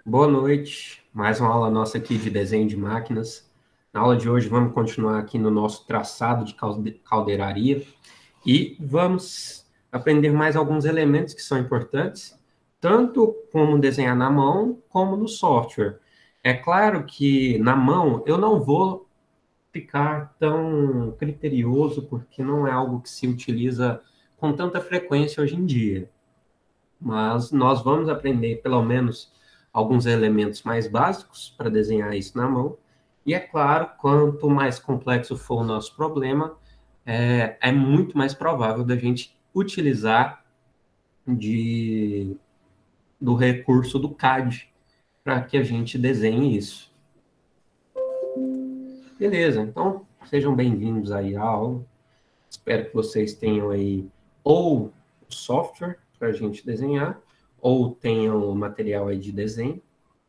Boa noite, mais uma aula nossa aqui de desenho de máquinas. Na aula de hoje vamos continuar aqui no nosso traçado de caldeiraria e vamos aprender mais alguns elementos que são importantes, tanto como desenhar na mão, como no software. É claro que na mão eu não vou ficar tão criterioso, porque não é algo que se utiliza com tanta frequência hoje em dia. Mas nós vamos aprender pelo menos alguns elementos mais básicos para desenhar isso na mão. E é claro, quanto mais complexo for o nosso problema, é muito mais provável da gente utilizar do recurso do CAD para que a gente desenhe isso. Beleza, então sejam bem-vindos aí à aula. Espero que vocês tenham aí ou o software para a gente desenhar, ou tenham o material aí de desenho,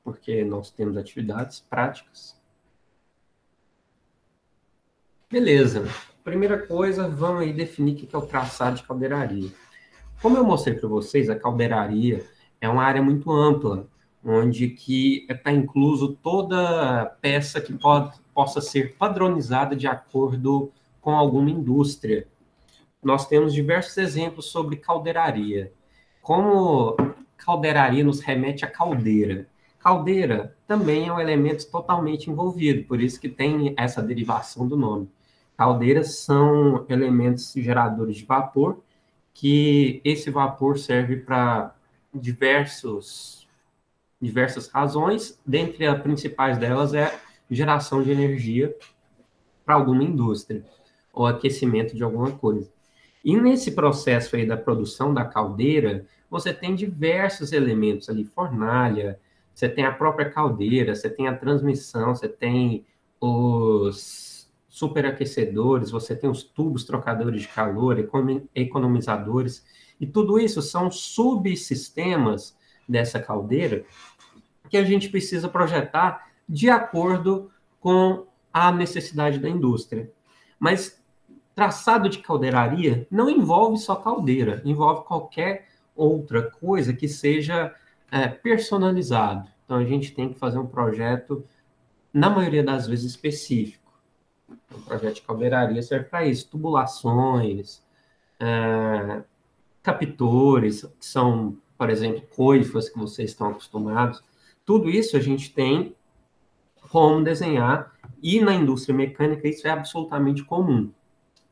porque nós temos atividades práticas. Beleza. Primeira coisa, vamos aí definir o que é o traçado de caldeiraria. Como eu mostrei para vocês, a caldeiraria é uma área muito ampla, onde que está incluso toda peça que possa ser padronizada de acordo com alguma indústria. Nós temos diversos exemplos sobre caldeiraria. Como caldeiraria nos remete à caldeira. Caldeira também é um elemento totalmente envolvido, por isso que tem essa derivação do nome. Caldeiras são elementos geradores de vapor, que esse vapor serve para diversas razões, dentre as principais delas é geração de energia para alguma indústria, ou aquecimento de alguma coisa. E nesse processo aí da produção da caldeira, você tem diversos elementos ali, fornalha, você tem a própria caldeira, você tem a transmissão, você tem os superaquecedores, você tem os tubos trocadores de calor, economizadores, e tudo isso são subsistemas dessa caldeira que a gente precisa projetar de acordo com a necessidade da indústria. Mas traçado de caldeiraria não envolve só caldeira, envolve qualquer outra coisa que seja personalizado. Então, a gente tem que fazer um projeto, na maioria das vezes, específico. O projeto de caldeiraria serve para isso, tubulações, captores, que são, por exemplo, coifas que vocês estão acostumados. Tudo isso a gente tem como desenhar, e na indústria mecânica isso é absolutamente comum.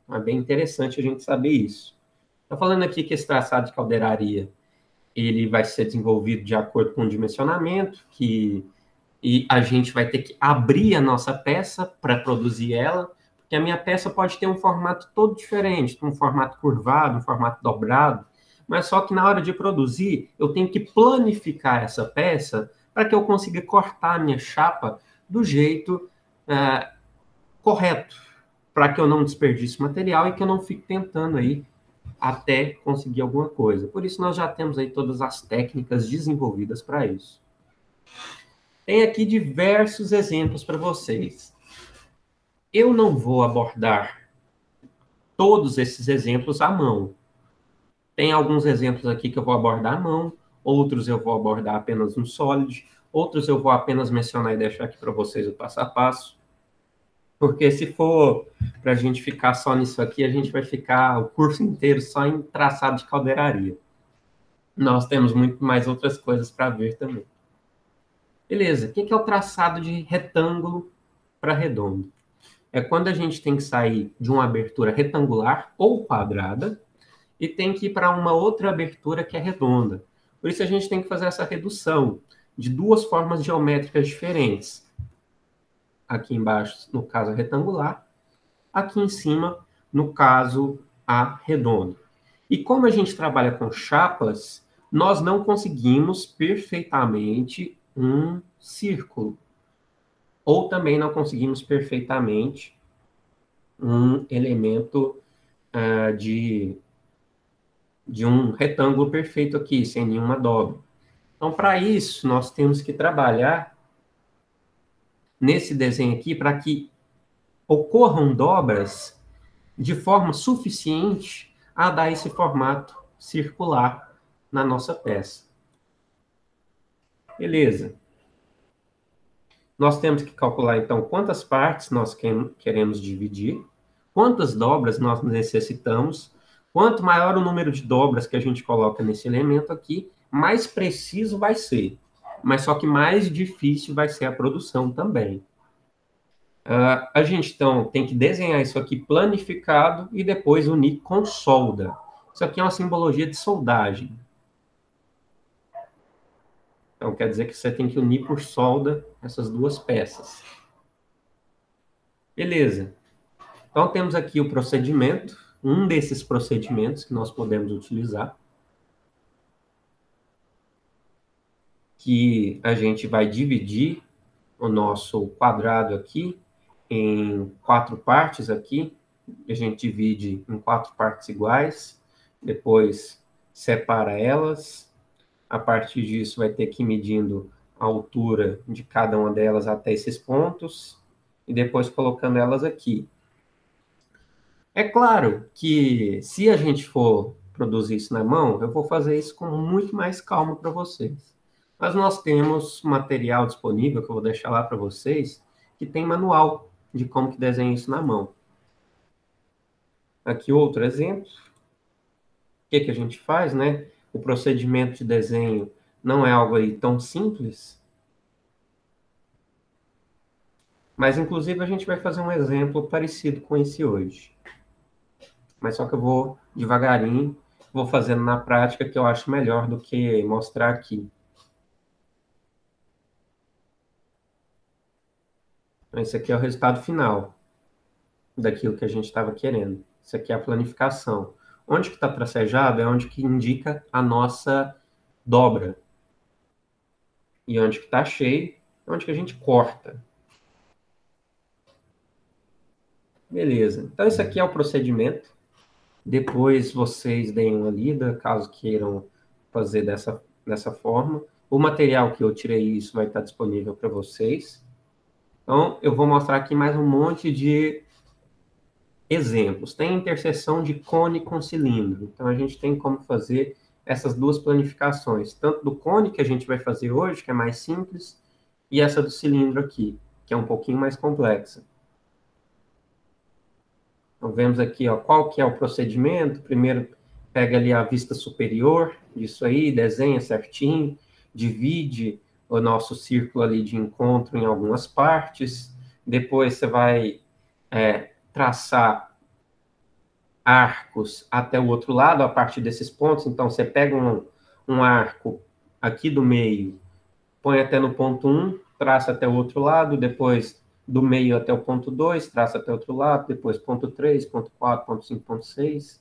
É bem interessante a gente saber isso. Estou falando aqui que esse traçado de caldeiraria ele vai ser desenvolvido de acordo com o dimensionamento, e a gente vai ter que abrir a nossa peça para produzir ela, porque a minha peça pode ter um formato todo diferente, um formato curvado, um formato dobrado, mas só que na hora de produzir, eu tenho que planificar essa peça para que eu consiga cortar a minha chapa do jeito correto, para que eu não desperdice material e que eu não fique tentando aí até conseguir alguma coisa. Por isso, nós já temos aí todas as técnicas desenvolvidas para isso. Tem aqui diversos exemplos para vocês. Eu não vou abordar todos esses exemplos à mão. Tem alguns exemplos aqui que eu vou abordar à mão, outros eu vou abordar apenas no Solid, outros eu vou apenas mencionar e deixar aqui para vocês o passo a passo. Porque se for para a gente ficar só nisso aqui, a gente vai ficar o curso inteiro só em traçado de caldeiraria. Nós temos muito mais outras coisas para ver também. Beleza, o que é o traçado de retângulo para redondo? É quando a gente tem que sair de uma abertura retangular ou quadrada e tem que ir para uma outra abertura que é redonda. Por isso a gente tem que fazer essa redução de duas formas geométricas diferentes. Aqui embaixo, no caso, a retangular, aqui em cima, no caso, a redonda. E como a gente trabalha com chapas, nós não conseguimos perfeitamente um círculo. Ou também não conseguimos perfeitamente um elemento de um retângulo perfeito aqui, sem nenhuma dobra. Então, para isso, nós temos que trabalhar nesse desenho aqui para que ocorram dobras de forma suficiente a dar esse formato circular na nossa peça. Beleza. Nós temos que calcular, então, quantas partes nós queremos dividir, quantas dobras nós necessitamos. Quanto maior o número de dobras que a gente coloca nesse elemento aqui, mais preciso vai ser. Mas só que mais difícil vai ser a produção também. A gente, então, tem que desenhar isso aqui planificado e depois unir com solda. Isso aqui é uma simbologia de soldagem. Então, quer dizer que você tem que unir por solda essas duas peças. Beleza. Então, temos aqui o procedimento, um desses procedimentos que nós podemos utilizar, que a gente vai dividir o nosso quadrado aqui em 4 partes aqui. A gente divide em 4 partes iguais, depois separa elas. A partir disso, vai ter que ir medindo a altura de cada uma delas até esses pontos, e depois colocando elas aqui. É claro que se a gente for produzir isso na mão, eu vou fazer isso com muito mais calma para vocês. Mas nós temos material disponível, que eu vou deixar lá para vocês, que tem manual de como que desenha isso na mão. Aqui outro exemplo. O que que a gente faz, né? O procedimento de desenho não é algo aí tão simples, mas inclusive a gente vai fazer um exemplo parecido com esse hoje. Mas só que eu vou devagarinho, vou fazendo na prática, que eu acho melhor do que mostrar aqui. Então, esse aqui é o resultado final daquilo que a gente estava querendo. Isso aqui é a planificação. Onde que está tracejado é onde que indica a nossa dobra. E onde que está cheio é onde que a gente corta. Beleza. Então, isso aqui é o procedimento. Depois vocês deem uma lida, caso queiram fazer dessa forma. O material que eu tirei isso vai estar disponível para vocês. Então, eu vou mostrar aqui mais um monte de exemplos. Tem interseção de cone com cilindro. Então, a gente tem como fazer essas duas planificações. Tanto do cone, que a gente vai fazer hoje, que é mais simples, e essa do cilindro aqui, que é um pouquinho mais complexa. Então, vemos aqui, ó, qual que é o procedimento. Primeiro, pega ali a vista superior disso aí, desenha certinho, divide o nosso círculo ali de encontro em algumas partes. Depois, você vai traçar arcos até o outro lado, a partir desses pontos. Então, você pega um arco aqui do meio, põe até no ponto 1, traça até o outro lado, depois do meio até o ponto 2, traça até o outro lado, depois ponto 3, ponto 4, ponto 5, ponto 6.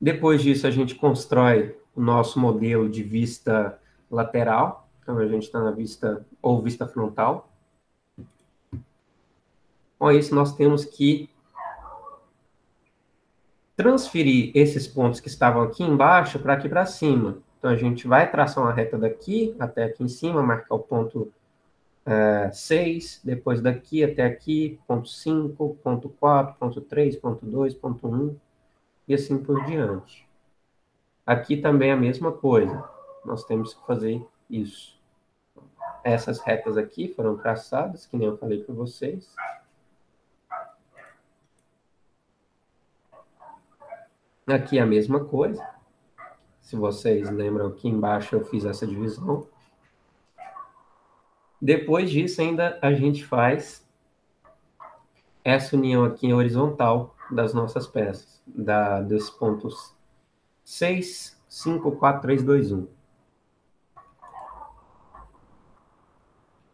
Depois disso, a gente constrói o nosso modelo de vista lateral. Então, a gente está na vista, ou vista frontal. Com isso, nós temos que transferir esses pontos que estavam aqui embaixo para aqui para cima. Então, a gente vai traçar uma reta daqui até aqui em cima, marcar o ponto 6, depois daqui até aqui, ponto 5, ponto 4, ponto 3, ponto 2, ponto 1, e assim por diante. Aqui também é a mesma coisa. Nós temos que fazer isso. Essas retas aqui foram traçadas, que nem eu falei para vocês. Aqui é a mesma coisa. Se vocês lembram, aqui embaixo eu fiz essa divisão. Depois disso, ainda a gente faz essa união aqui em horizontal das nossas peças, dos pontos 6, 5, 4, 3, 2, 1.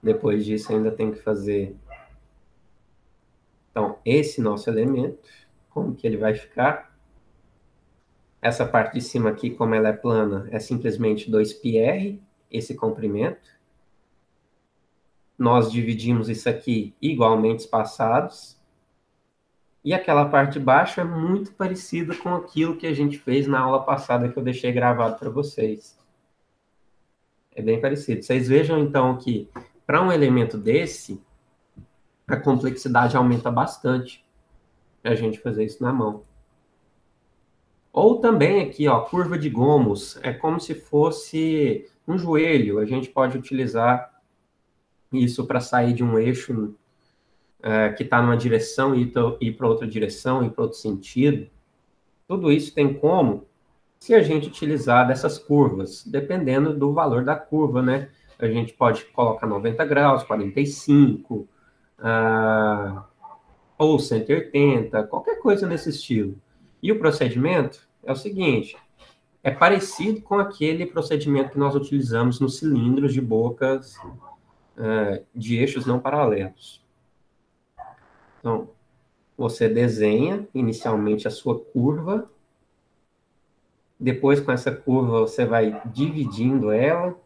Depois disso, ainda tem que fazer, então, esse nosso elemento, como que ele vai ficar. Essa parte de cima aqui, como ela é plana, é simplesmente 2πr, esse comprimento. Nós dividimos isso aqui igualmente espaçados. E aquela parte de baixo é muito parecida com aquilo que a gente fez na aula passada, que eu deixei gravado para vocês. É bem parecido. Vocês vejam, então, que para um elemento desse, a complexidade aumenta bastante para a gente fazer isso na mão. Ou também aqui, ó, curva de gomos. É como se fosse um joelho. A gente pode utilizar Isso para sair de um eixo que está numa direção e ir para outra direção, ir para outro sentido. Tudo isso tem como se a gente utilizar dessas curvas, dependendo do valor da curva, né? A gente pode colocar 90 graus, 45, ou 180, qualquer coisa nesse estilo. E o procedimento é o seguinte, é parecido com aquele procedimento que nós utilizamos nos cilindros de bocas de eixos não paralelos. Então, você desenha inicialmente a sua curva, depois com essa curva você vai dividindo ela,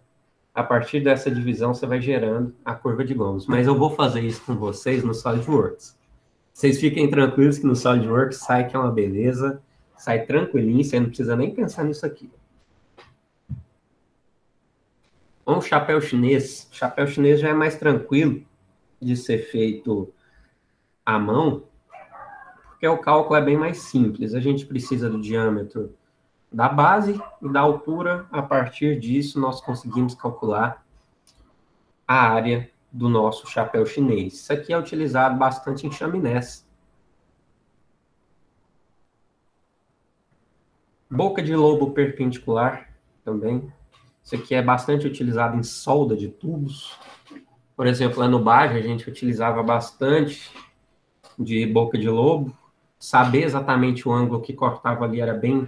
a partir dessa divisão você vai gerando a curva de Gomes. Mas eu vou fazer isso com vocês no SolidWorks. Vocês fiquem tranquilos que no SolidWorks sai que é uma beleza, sai tranquilinho, você não precisa nem pensar nisso aqui. Um chapéu chinês. Chapéu chinês já é mais tranquilo de ser feito à mão, porque o cálculo é bem mais simples. A gente precisa do diâmetro da base e da altura. A partir disso, nós conseguimos calcular a área do nosso chapéu chinês. Isso aqui é utilizado bastante em chaminés. Boca de lobo perpendicular também. Isso aqui é bastante utilizado em solda de tubos. Por exemplo, lá no Baja, a gente utilizava bastante de boca de lobo. Saber exatamente o ângulo que cortava ali era bem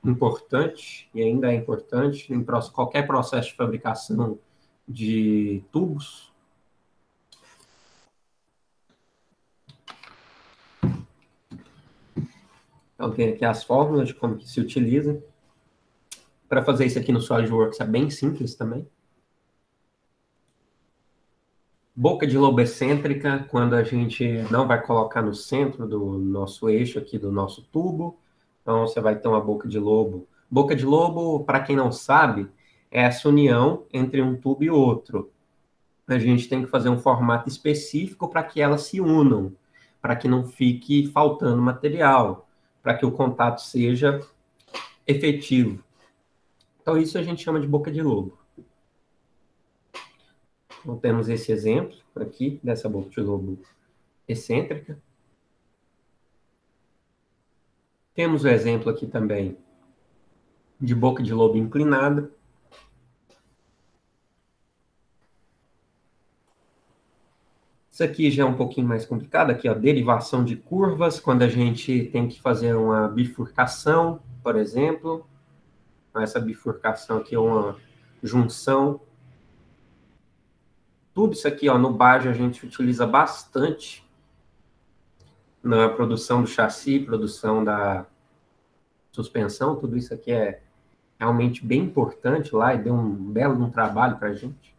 importante, e ainda é importante, em qualquer processo de fabricação de tubos. Então, tem aqui as fórmulas de como que se utiliza. Para fazer isso aqui no SolidWorks é bem simples também. Boca de lobo excêntrica, quando a gente não vai colocar no centro do nosso eixo aqui do nosso tubo. Então, você vai ter uma boca de lobo. Boca de lobo, para quem não sabe, é essa união entre um tubo e outro. A gente tem que fazer um formato específico para que elas se unam, para que não fique faltando material, para que o contato seja efetivo. Então, isso a gente chama de boca de lobo. Então, temos esse exemplo aqui, dessa boca de lobo excêntrica. Temos o exemplo aqui também de boca de lobo inclinada. Isso aqui já é um pouquinho mais complicado, aqui, ó, derivação de curvas, quando a gente tem que fazer uma bifurcação, por exemplo. Essa bifurcação aqui é uma junção. Tudo isso aqui, ó, no Baja a gente utiliza bastante na produção do chassi, produção da suspensão. Tudo isso aqui é realmente bem importante lá e deu um belo trabalho para a gente.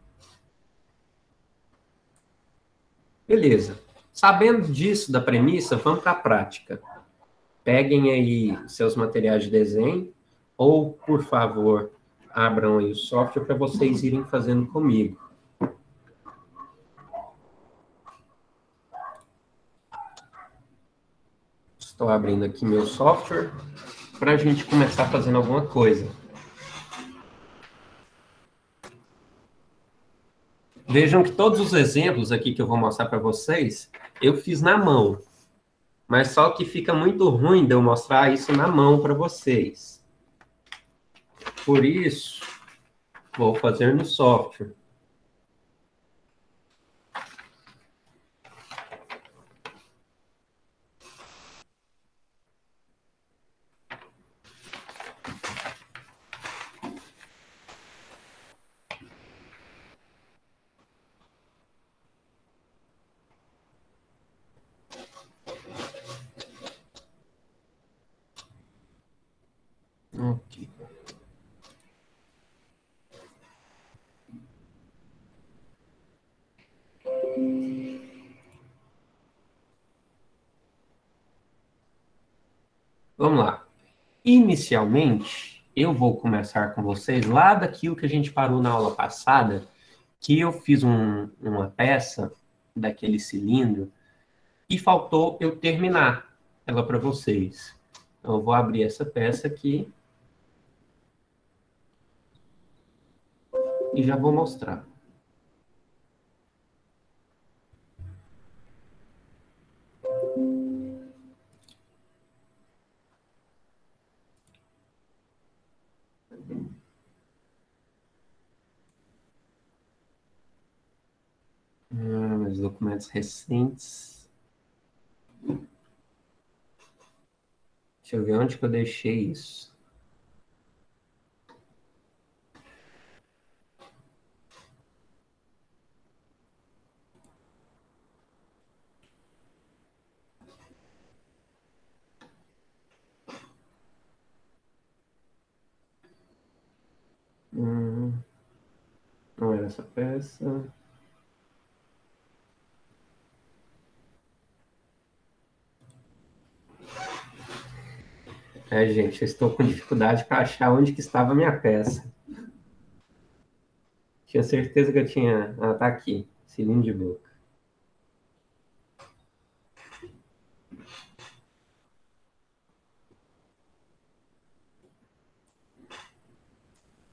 Beleza. Sabendo disso, da premissa, vamos para a prática. Peguem aí seus materiais de desenho ou, por favor, abram aí o software para vocês irem fazendo comigo. Estou abrindo aqui meu software para a gente começar fazendo alguma coisa. Vejam que todos os exemplos aqui que eu vou mostrar para vocês, eu fiz na mão. Mas só que fica muito ruim de eu mostrar isso na mão para vocês. Por isso, vou fazer no software. Ok. Vamos lá. Inicialmente, eu vou começar com vocês lá daquilo que a gente parou na aula passada, que eu fiz uma peça daquele cilindro e faltou eu terminar ela para vocês. Então, eu vou abrir essa peça aqui e já vou mostrar. os documentos recentes. Deixa eu ver onde que eu deixei isso. Não era essa peça. Gente, eu estou com dificuldade para achar onde que estava a minha peça. Tinha certeza que eu tinha... Ah, tá aqui. Cilindro de boca.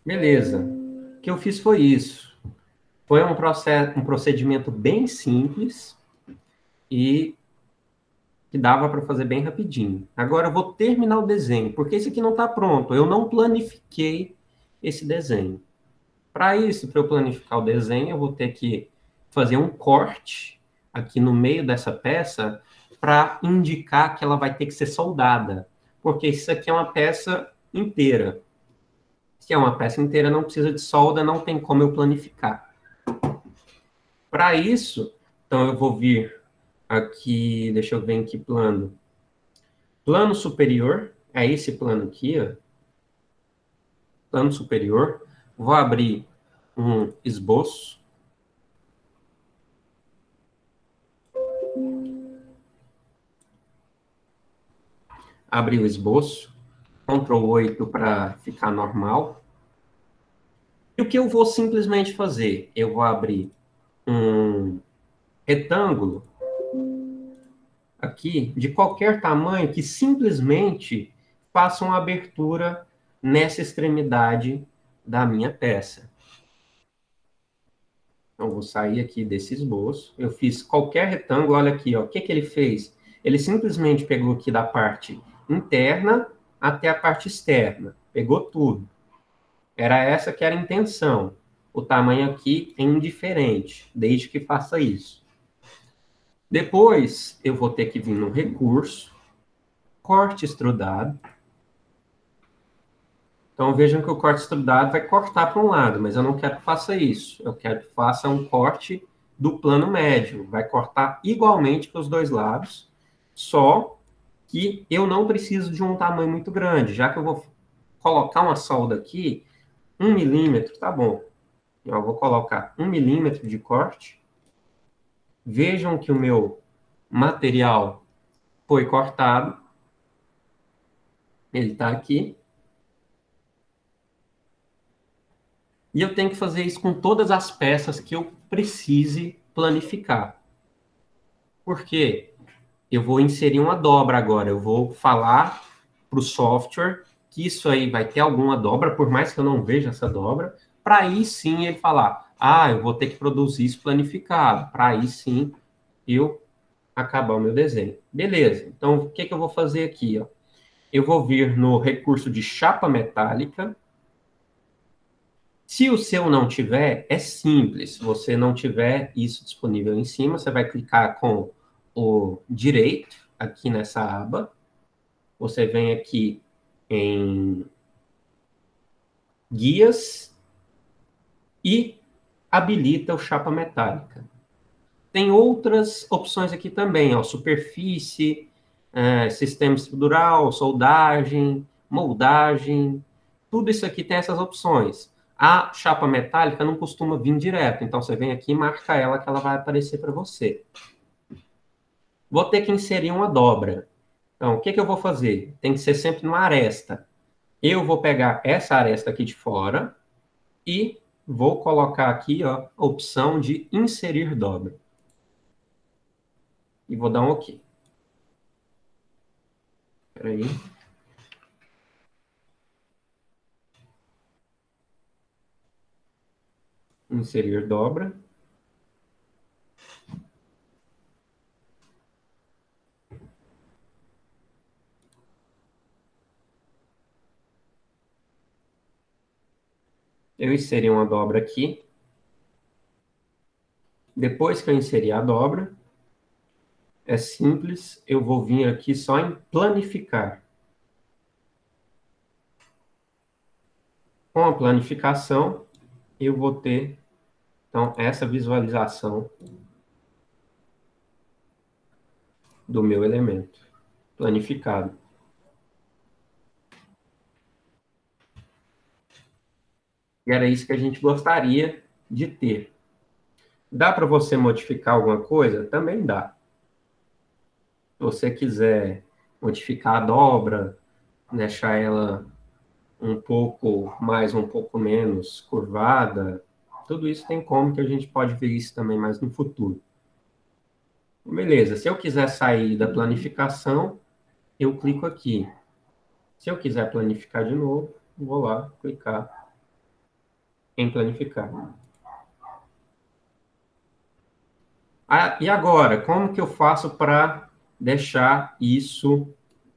Beleza. O que eu fiz foi isso. Foi um procedimento bem simples e que dava para fazer bem rapidinho. Agora eu vou terminar o desenho, porque esse aqui não está pronto. Eu não planifiquei esse desenho. Para isso, para eu planificar o desenho, eu vou ter que fazer um corte aqui no meio dessa peça para indicar que ela vai ter que ser soldada. Porque isso aqui é uma peça inteira. Se é uma peça inteira, não precisa de solda, não tem como eu planificar. Para isso, então eu vou vir aqui, deixa eu ver em que plano. Plano superior, é esse plano aqui, ó. Plano superior. Vou abrir um esboço. Abrir o esboço. Ctrl 8 para ficar normal. E o que eu vou simplesmente fazer? Eu vou abrir um retângulo aqui de qualquer tamanho que simplesmente faça uma abertura nessa extremidade da minha peça. Então, vou sair aqui desse esboço. Eu fiz qualquer retângulo, olha aqui, ó. O que que ele fez? Ele simplesmente pegou aqui da parte interna até a parte externa. Pegou tudo. Era essa que era a intenção. O tamanho aqui é indiferente, desde que faça isso. Depois, eu vou ter que vir no recurso, corte extrudado. Então, vejam que o corte extrudado vai cortar para um lado, mas eu não quero que faça isso. Eu quero que faça um corte do plano médio. Vai cortar igualmente para os dois lados, só que eu não preciso de um tamanho muito grande. Já que eu vou colocar uma solda aqui, 1 milímetro, tá bom. Eu vou colocar 1 milímetro de corte. Vejam que o meu material foi cortado. Ele está aqui. E eu tenho que fazer isso com todas as peças que eu precise planificar. Por quê? Eu vou inserir uma dobra agora. Eu vou falar para o software que isso aí vai ter alguma dobra, por mais que eu não veja essa dobra, para aí sim ele falar, eu vou ter que produzir isso planificado, para aí sim eu acabar o meu desenho. Beleza, então o que que eu vou fazer aqui? Ó? Eu vou vir no recurso de chapa metálica. Se o seu não tiver, é simples. Se você não tiver isso disponível em cima, você vai clicar com o direito aqui nessa aba. Você vem aqui em guias e habilita o chapa metálica. Tem outras opções aqui também, ó, superfície, sistema estrutural, soldagem, moldagem, tudo isso aqui tem essas opções. A chapa metálica não costuma vir direto, então você vem aqui e marca ela que ela vai aparecer para você. Vou ter que inserir uma dobra. Então, o que que eu vou fazer? Tem que ser sempre numa aresta. Eu vou pegar essa aresta aqui de fora e vou colocar aqui, ó, a opção de inserir dobra. E vou dar um OK. Espera aí. Inserir dobra. Eu inseri uma dobra aqui. Depois que eu inserir a dobra, é simples, eu vou vir aqui só em planificar. Com a planificação, eu vou ter, então, essa visualização do meu elemento planificado. E era isso que a gente gostaria de ter. Dá para você modificar alguma coisa? Também dá. Se você quiser modificar a dobra, deixar ela um pouco mais, um pouco menos curvada, tudo isso tem como que a gente pode ver isso também mais no futuro. Beleza, se eu quiser sair da planificação, eu clico aqui. Se eu quiser planificar de novo, vou lá clicar em planificar. Ah, e agora, como que eu faço para deixar isso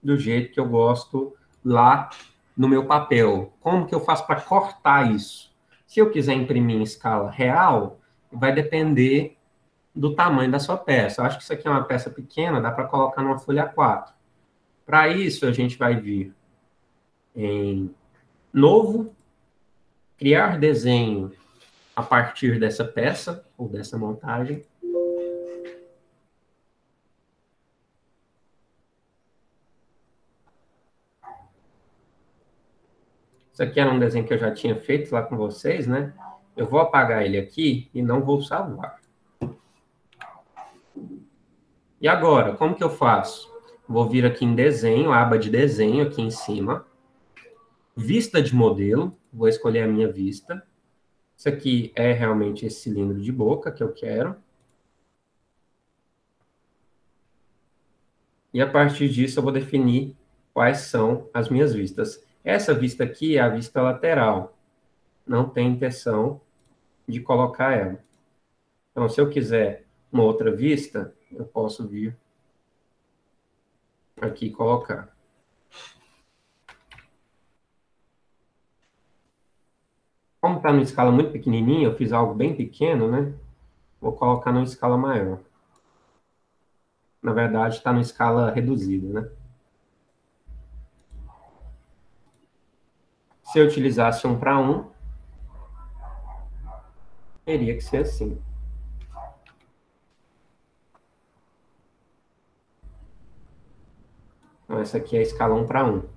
do jeito que eu gosto lá no meu papel? Como que eu faço para cortar isso? Se eu quiser imprimir em escala real, vai depender do tamanho da sua peça. Eu acho que isso aqui é uma peça pequena, dá para colocar numa folha A4. Para isso, a gente vai vir em Novo, Criar desenho a partir dessa peça ou dessa montagem. Isso aqui era um desenho que eu já tinha feito lá com vocês, né? Eu vou apagar ele aqui e não vou salvar. E agora, como que eu faço? Vou vir aqui em desenho, aba de desenho aqui em cima. Vista de modelo, vou escolher a minha vista. Isso aqui é realmente esse cilindro de boca que eu quero. E a partir disso eu vou definir quais são as minhas vistas. Essa vista aqui é a vista lateral. Não tem intenção de colocar ela. Então, se eu quiser uma outra vista, eu posso vir aqui e colocar. Como está numa escala muito pequenininha, eu fiz algo bem pequeno, né? Vou colocar numa escala maior. Na verdade, está numa escala reduzida, né? Se eu utilizasse 1:1, teria que ser assim. Então, essa aqui é a escala 1:1.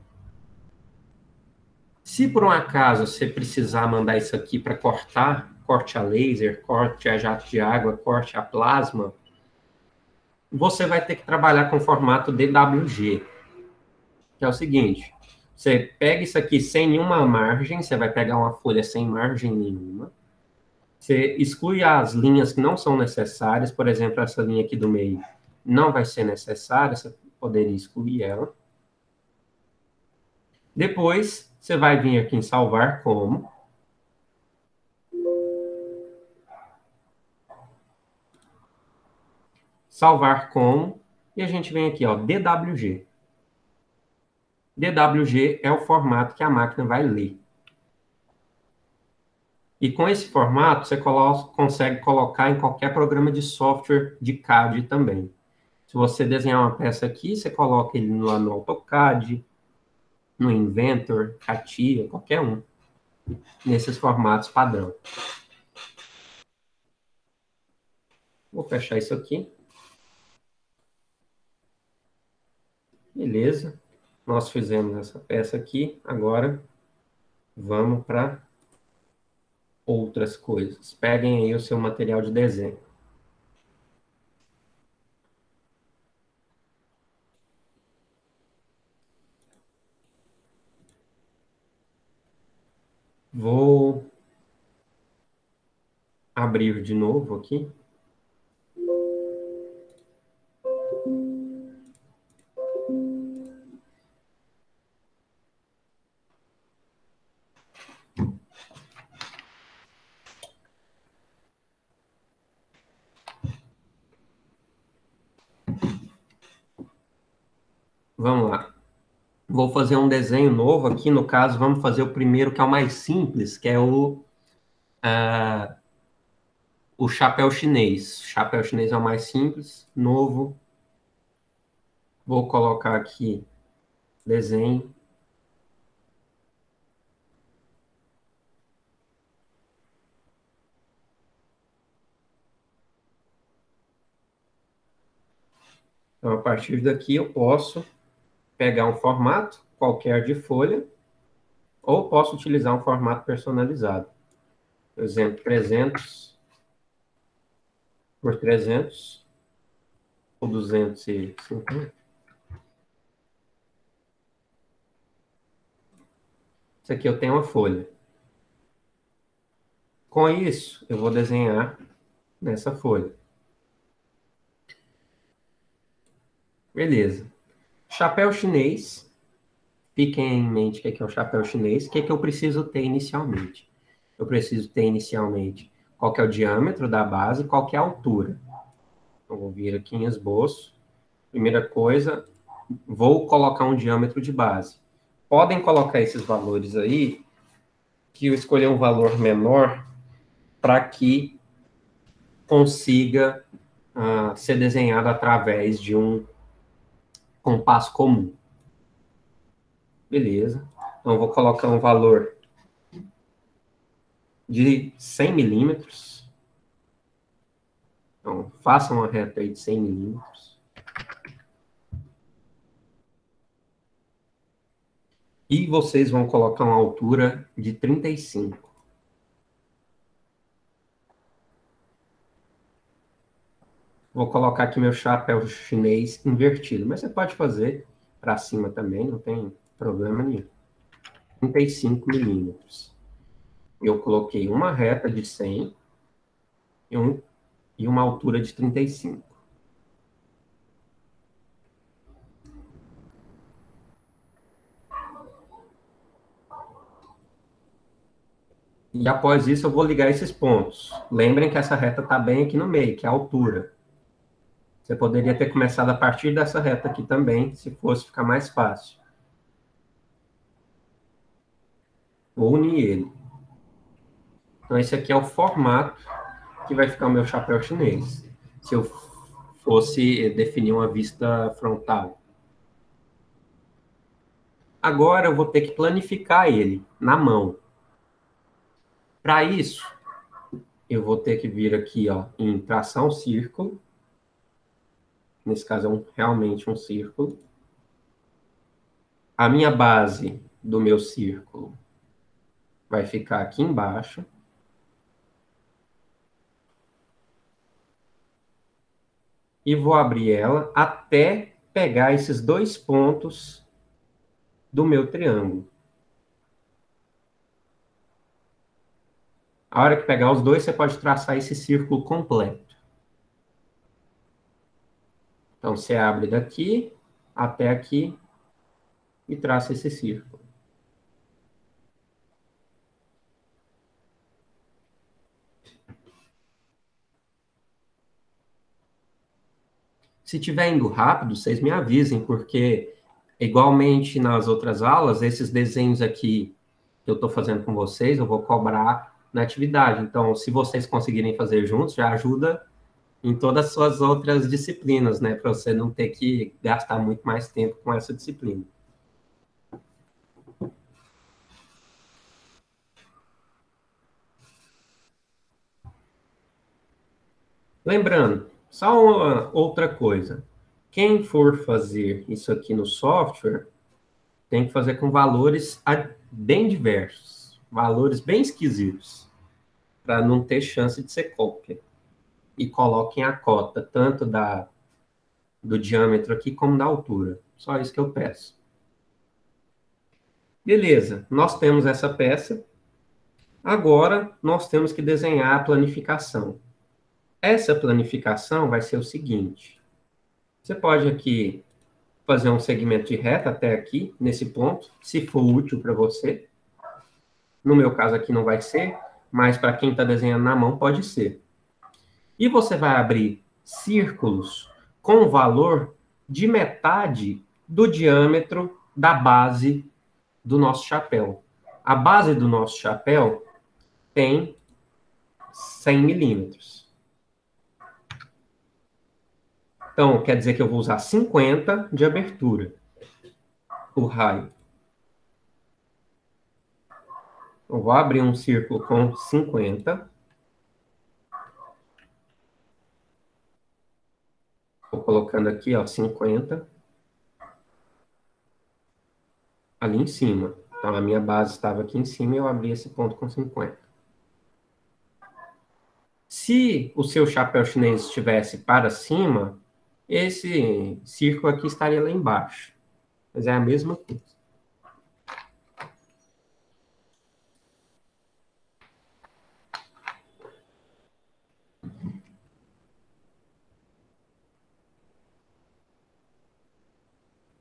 Se por um acaso você precisar mandar isso aqui para cortar, corte a laser, corte a jato de água, corte a plasma, você vai ter que trabalhar com o formato DWG, que é o seguinte: você pega isso aqui sem nenhuma margem, você vai pegar uma folha sem margem nenhuma, você exclui as linhas que não são necessárias, por exemplo, essa linha aqui do meio não vai ser necessária, você poderia excluir ela. Depois, você vai vir aqui em salvar como. Salvar como, e a gente vem aqui, ó, DWG. DWG é o formato que a máquina vai ler. E com esse formato, você consegue colocar em qualquer programa de software de CAD também. Se você desenhar uma peça aqui, você coloca ele lá no AutoCAD, no Inventor, CATIA, qualquer um, nesses formatos padrão. Vou fechar isso aqui. Beleza. Nós fizemos essa peça aqui. Agora, vamos para outras coisas. Peguem aí o seu material de desenho. Vou abrir de novo aqui. Vamos lá. Vou fazer um desenho novo aqui. No caso, vamos fazer o primeiro, que é o mais simples, que é o o chapéu chinês. O chapéu chinês é o mais simples, novo. Vou colocar aqui desenho. Então, a partir daqui, eu posso pegar um formato qualquer de folha, ou posso utilizar um formato personalizado. Por exemplo, 300 por 300, ou 250. Isso aqui eu tenho uma folha. Com isso, eu vou desenhar nessa folha. Beleza. Chapéu chinês. Fiquem em mente o que é o chapéu chinês. O que é que eu preciso ter inicialmente? Eu preciso ter inicialmente qual que é o diâmetro da base, qual que é a altura. Então, vou vir aqui em esboço. Primeira coisa, vou colocar um diâmetro de base. Podem colocar esses valores aí, que eu escolhi um valor menor para que consiga ser desenhado através de um compasso comum. Beleza. Então, eu vou colocar um valor de 100 milímetros. Então, faça uma reta aí de 100 milímetros. E vocês vão colocar uma altura de 35. Vou colocar aqui meu chapéu chinês invertido, mas você pode fazer para cima também, não tem problema nenhum. 35 milímetros. Eu coloquei uma reta de 100 e uma altura de 35. E após isso eu vou ligar esses pontos. Lembrem que essa reta está bem aqui no meio, que é a altura. Você poderia ter começado a partir dessa reta aqui também, se fosse ficar mais fácil. Vou unir ele. Então esse aqui é o formato que vai ficar o meu chapéu chinês. Se eu fosse definir uma vista frontal. Agora eu vou ter que planificar ele na mão. Para isso, eu vou ter que vir aqui ó, em traçar um círculo. Nesse caso é realmente um círculo. A minha base do meu círculo vai ficar aqui embaixo. E vou abrir ela até pegar esses dois pontos do meu triângulo. A hora que pegar os dois, você pode traçar esse círculo completo. Então, você abre daqui até aqui e traça esse círculo. Se estiver indo rápido, vocês me avisem, porque, igualmente nas outras aulas, esses desenhos aqui que eu estou fazendo com vocês, eu vou cobrar na atividade. Então, se vocês conseguirem fazer juntos, já ajuda em todas as suas outras disciplinas, né? Para você não ter que gastar muito mais tempo com essa disciplina. Lembrando, só uma outra coisa. Quem for fazer isso aqui no software, tem que fazer com valores bem diversos, valores bem esquisitos, para não ter chance de ser cópia. E coloquem a cota, tanto do diâmetro aqui como da altura. Só isso que eu peço. Beleza, nós temos essa peça. Agora, nós temos que desenhar a planificação. Essa planificação vai ser o seguinte. Você pode aqui fazer um segmento de reta até aqui, nesse ponto, se for útil para você. No meu caso aqui não vai ser, mas para quem está desenhando na mão pode ser. E você vai abrir círculos com o valor de metade do diâmetro da base do nosso chapéu. A base do nosso chapéu tem 100 milímetros. Então, quer dizer que eu vou usar 50 de abertura, o raio. Eu vou abrir um círculo com 50. Vou colocando aqui, ó, 50. Ali em cima. Então, a minha base estava aqui em cima e eu abri esse ponto com 50. Se o seu chapéu chinês estivesse para cima, esse círculo aqui estaria lá embaixo. Mas é a mesma coisa.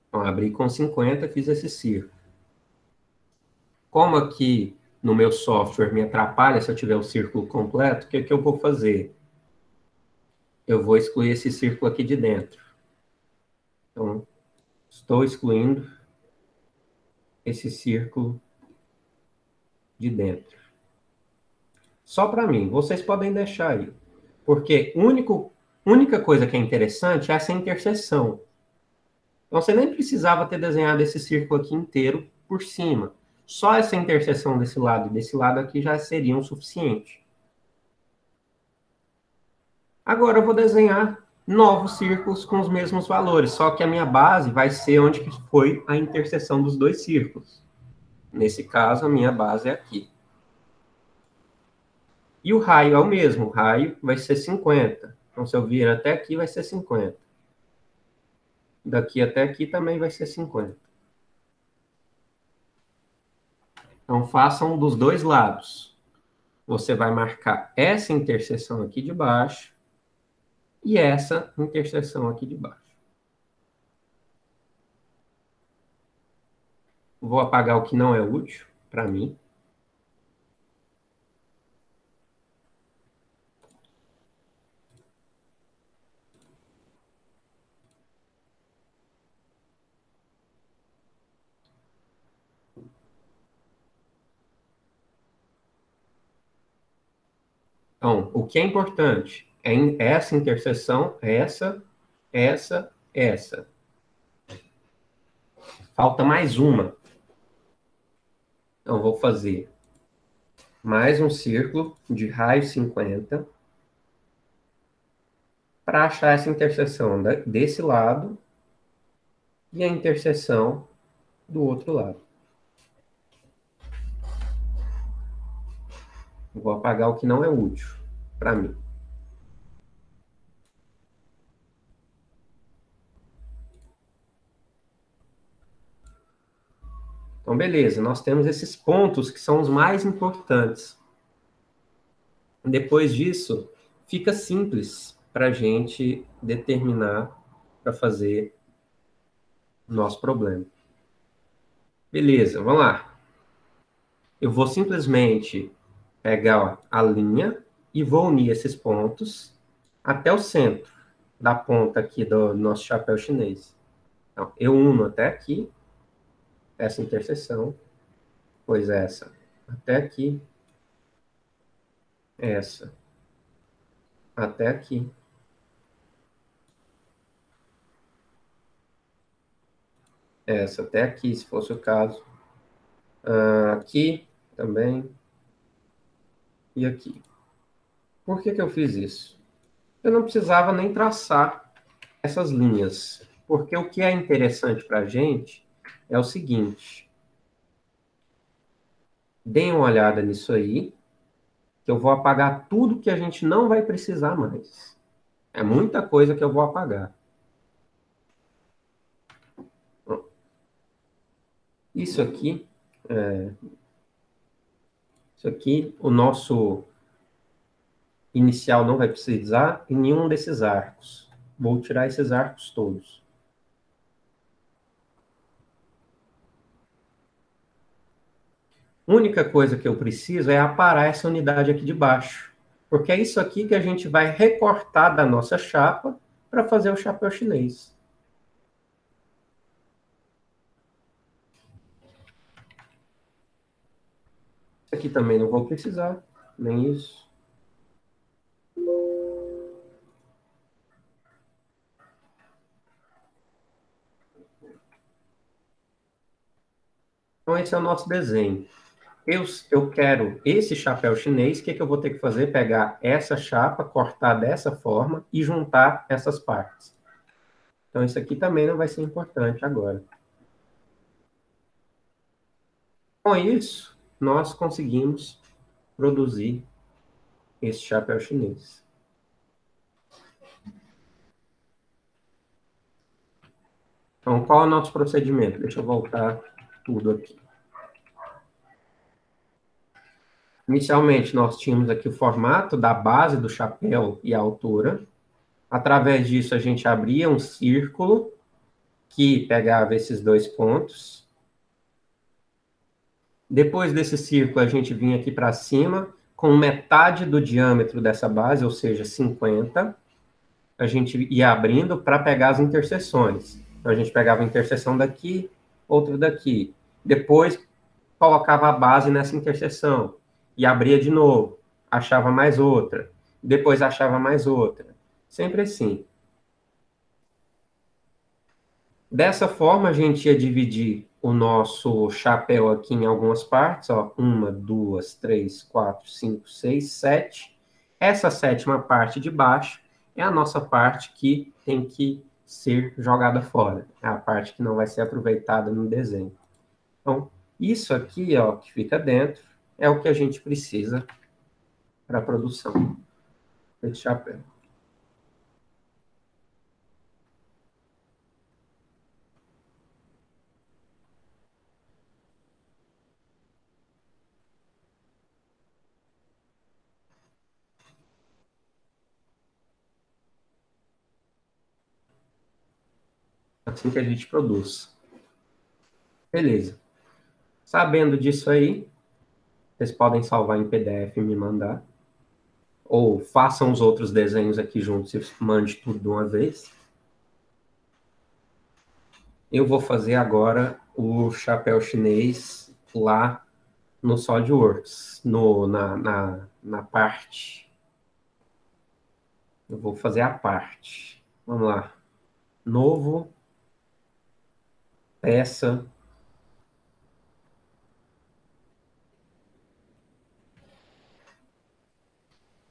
Então, abri com 50, fiz esse círculo. Como aqui no meu software me atrapalha se eu tiver o círculo completo, o que que eu vou fazer? Eu vou excluir esse círculo aqui de dentro. Então, estou excluindo esse círculo de dentro. Só para mim, vocês podem deixar aí. Porque única coisa que é interessante é essa interseção. Então, você nem precisava ter desenhado esse círculo aqui inteiro por cima. Só essa interseção desse lado e desse lado aqui já seria o suficiente. Agora eu vou desenhar novos círculos com os mesmos valores, só que a minha base vai ser onde que foi a interseção dos dois círculos. Nesse caso, a minha base é aqui. E o raio é o mesmo, o raio vai ser 50. Então, se eu vir até aqui, vai ser 50. Daqui até aqui também vai ser 50. Então, façam dos dois lados. Você vai marcar essa interseção aqui de baixo e essa interseção aqui de baixo. Vou apagar o que não é útil para mim. Então, o que é importante é essa interseção, essa. Falta mais uma. Então, vou fazer mais um círculo de raio 50 para achar essa interseção desse lado e a interseção do outro lado. Vou apagar o que não é útil para mim. Então, beleza, nós temos esses pontos que são os mais importantes. Depois disso, fica simples para a gente determinar para fazer o nosso problema. Beleza, vamos lá. Eu vou simplesmente pegar ó, a linha e vou unir esses pontos até o centro da ponta aqui do nosso chapéu chinês. Então, eu uno até aqui, essa interseção, pois essa até aqui, essa até aqui, essa até aqui, se fosse o caso, aqui também e aqui. Por que que eu fiz isso? Eu não precisava nem traçar essas linhas, porque o que é interessante para a gente é o seguinte: deem uma olhada nisso aí, que eu vou apagar tudo que a gente não vai precisar mais. É muita coisa que eu vou apagar. Isso aqui, isso aqui, o nosso inicial não vai precisar em nenhum desses arcos. Vou tirar esses arcos todos. A única coisa que eu preciso é aparar essa unidade aqui de baixo. Porque é isso aqui que a gente vai recortar da nossa chapa para fazer o chapéu chinês. Isso aqui também não vou precisar, nem isso. Então, esse é o nosso desenho. Eu quero esse chapéu chinês, o que, que eu vou ter que fazer? Pegar essa chapa, cortar dessa forma e juntar essas partes. Então, isso aqui também não vai ser importante agora. Com isso, nós conseguimos produzir esse chapéu chinês. Então, qual é o nosso procedimento? Deixa eu voltar tudo aqui. Inicialmente, nós tínhamos aqui o formato da base do chapéu e a altura. Através disso, a gente abria um círculo que pegava esses dois pontos. Depois desse círculo, a gente vinha aqui para cima com metade do diâmetro dessa base, ou seja, 50. A gente ia abrindo para pegar as interseções. Então, a gente pegava a interseção daqui, outra daqui. Depois, colocava a base nessa interseção e abria de novo. Achava mais outra. Depois achava mais outra. Sempre assim. Dessa forma, a gente ia dividir o nosso chapéu aqui em algumas partes, ó, 1, 2, 3, 4, 5, 6, 7. Essa sétima parte de baixo é a nossa parte que tem que ser jogada fora. É a parte que não vai ser aproveitada no desenho. Então, isso aqui, ó, que fica dentro, é o que a gente precisa para a produção desse chapéu. Assim que a gente produz. Beleza. Sabendo disso aí, vocês podem salvar em PDF e me mandar. Ou façam os outros desenhos aqui juntos e mande tudo de uma vez. Eu vou fazer agora o chapéu chinês lá no SolidWorks, na parte. Eu vou fazer a parte. Vamos lá. Novo, peça.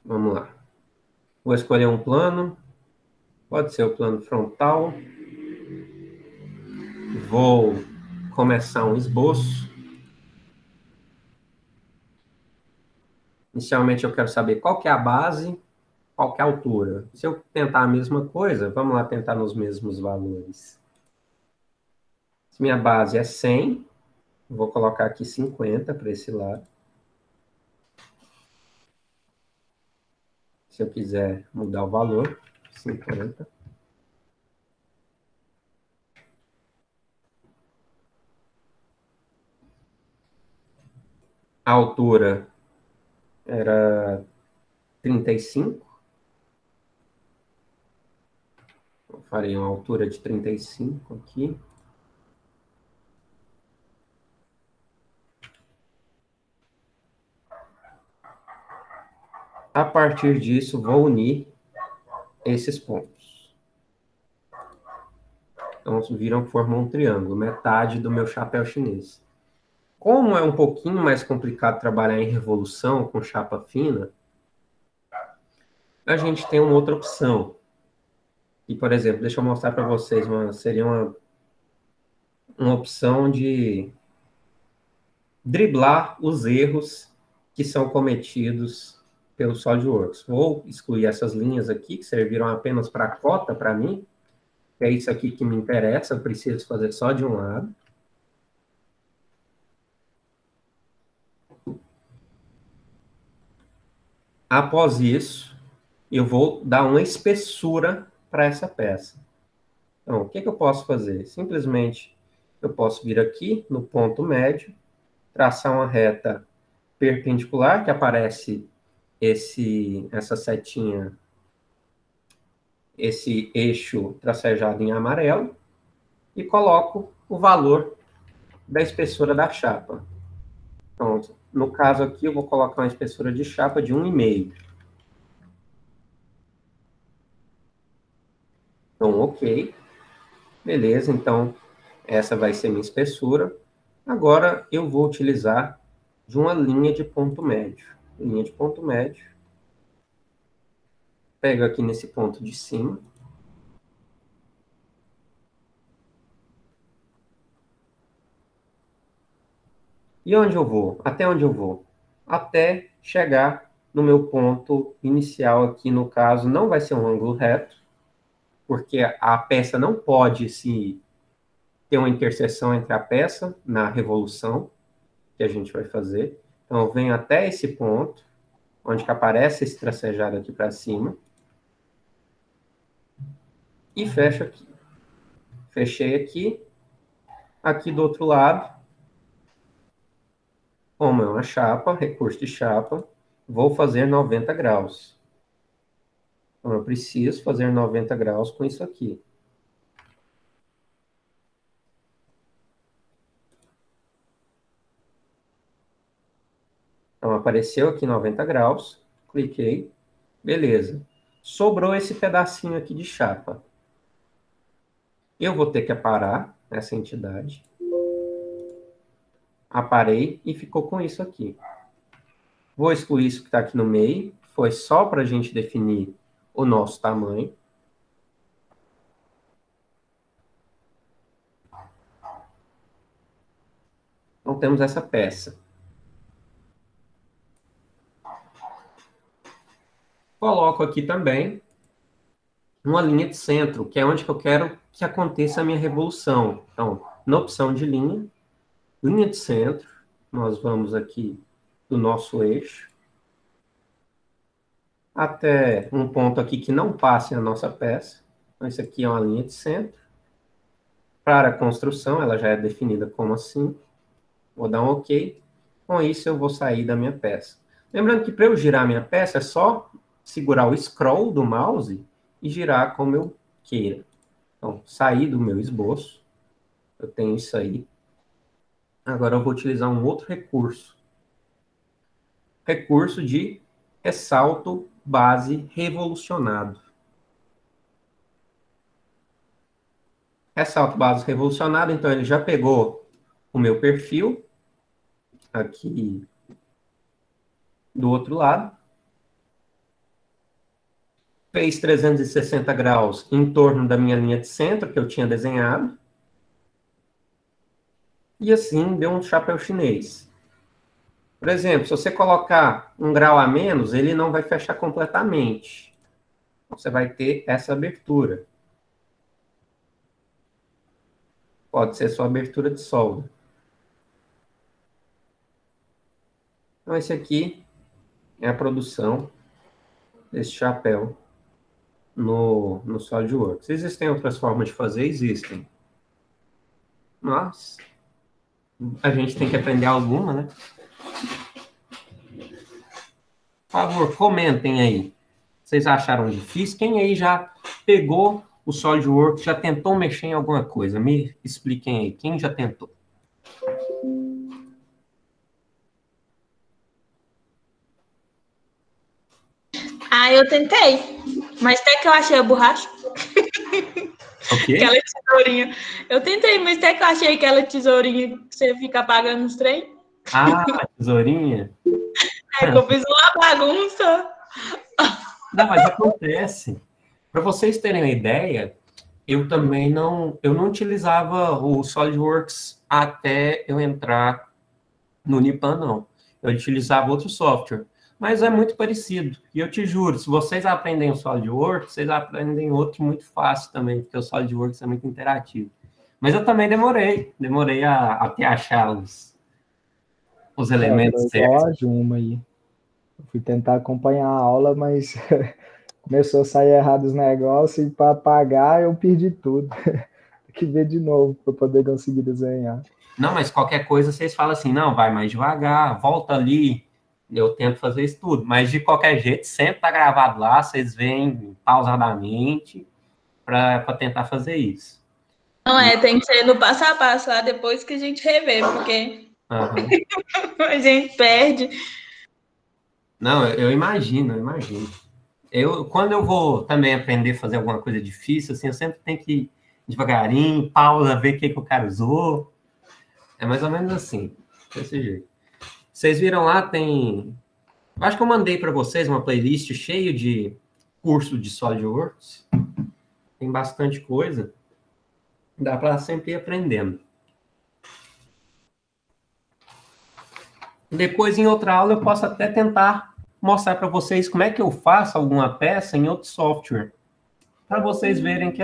Vamos lá. Vou escolher um plano. Pode ser o plano frontal. Vou começar um esboço. Inicialmente eu quero saber qual que é a base, qual que é a altura. Se eu tentar a mesma coisa, vamos lá tentar nos mesmos valores. Se minha base é 100, vou colocar aqui 50 para esse lado. Se eu quiser mudar o valor, 50. A altura era 35. Eu farei uma altura de 35 aqui. A partir disso, vou unir esses pontos. Então, viram que formam um triângulo, metade do meu chapéu chinês. Como é um pouquinho mais complicado trabalhar em revolução com chapa fina, a gente tem uma outra opção. E, por exemplo, deixa eu mostrar para vocês, seria uma opção de driblar os erros que são cometidos pelo SolidWorks. Vou excluir essas linhas aqui, que serviram apenas para cota para mim, que é isso aqui que me interessa, eu preciso fazer só de um lado. Após isso, eu vou dar uma espessura para essa peça. Então, o que, que eu posso fazer? Simplesmente, eu posso vir aqui no ponto médio, traçar uma reta perpendicular, que aparece essa setinha, esse eixo tracejado em amarelo, e coloco o valor da espessura da chapa. Então, no caso aqui, eu vou colocar uma espessura de chapa de 1,5. Então, ok. Beleza, então essa vai ser minha espessura. Agora, eu vou utilizar de uma linha de ponto médio. Linha de ponto médio. Pego aqui nesse ponto de cima. E onde eu vou? Até onde eu vou? Até chegar no meu ponto inicial aqui, no caso, não vai ser um ângulo reto, porque a peça não pode se ter uma interseção entre a peça na revolução que a gente vai fazer. Então, eu venho até esse ponto, onde que aparece esse tracejado aqui para cima, e fecho aqui. Fechei aqui. Aqui do outro lado, como é uma chapa, recurso de chapa, vou fazer 90 graus. Então, eu preciso fazer 90 graus com isso aqui. Então, apareceu aqui 90 graus, cliquei, beleza. Sobrou esse pedacinho aqui de chapa. Eu vou ter que aparar essa entidade. Aparei e ficou com isso aqui. Vou excluir isso que está aqui no meio. Foi só para a gente definir o nosso tamanho. Então, temos essa peça. Coloco aqui também uma linha de centro, que é onde que eu quero que aconteça a minha revolução. Então, na opção de linha, linha de centro, nós vamos aqui do nosso eixo, até um ponto aqui que não passe a nossa peça. Então, isso aqui é uma linha de centro. Para a construção, ela já é definida como assim. Vou dar um OK. Com isso, eu vou sair da minha peça. Lembrando que para eu girar a minha peça, é só segurar o scroll do mouse e girar como eu queira. Então, sair do meu esboço. Eu tenho isso aí. Agora eu vou utilizar um outro recurso. Recurso de ressalto base revolucionado. Ressalto base revolucionado, então ele já pegou o meu perfil aqui do outro lado. Fez 360 graus em torno da minha linha de centro que eu tinha desenhado. E assim deu um chapéu chinês. Por exemplo, se você colocar um grau a menos, ele não vai fechar completamente. Você vai ter essa abertura. Pode ser sua abertura de solda. Então, esse aqui é a produção desse chapéu no SolidWorks. Existem outras formas de fazer? Existem. Mas a gente tem que aprender alguma, né? Por favor, comentem aí. Vocês acharam difícil? Quem aí já pegou o SolidWorks, já tentou mexer em alguma coisa? Me expliquem aí. Quem já tentou? Ah, eu tentei. Mas até que eu achei a borracha. O quê? Aquela tesourinha. Eu tentei, mas até que eu achei aquela tesourinha que você fica apagando os trem. Ah, tesourinha. É que eu fiz uma bagunça. Não, mas acontece. Para vocês terem uma ideia, eu também não utilizava o SolidWorks até eu entrar no Nipan, não. Eu utilizava outro software. Mas é muito parecido. E eu te juro, se vocês aprendem o SolidWorks, vocês aprendem outro muito fácil também, porque o SolidWorks é muito interativo. Mas eu também demorei até achar os elementos Foi igual certos. a Juma aí. Eu fui tentar acompanhar a aula, mas começou a sair errado os negócios e para apagar eu perdi tudo. Tem que ver de novo para poder conseguir desenhar. Não, mas qualquer coisa vocês falam assim, não, vai mais devagar, volta ali. Eu tento fazer isso tudo, mas de qualquer jeito, sempre tá gravado lá, vocês veem pausadamente para tentar fazer isso. Não é, tem que ser no passo a passo lá depois que a gente revê, porque a gente perde. Não, eu imagino. Quando eu vou também aprender a fazer alguma coisa difícil, assim, eu sempre tenho que ir devagarinho, pausa, ver o que o cara usou. É mais ou menos assim, desse jeito. Vocês viram lá, tem... Eu acho que eu mandei para vocês uma playlist cheia de curso de SolidWorks. Tem bastante coisa. Dá para sempre ir aprendendo. Depois, em outra aula, eu posso até tentar mostrar para vocês como é que eu faço alguma peça em outro software. Para vocês verem que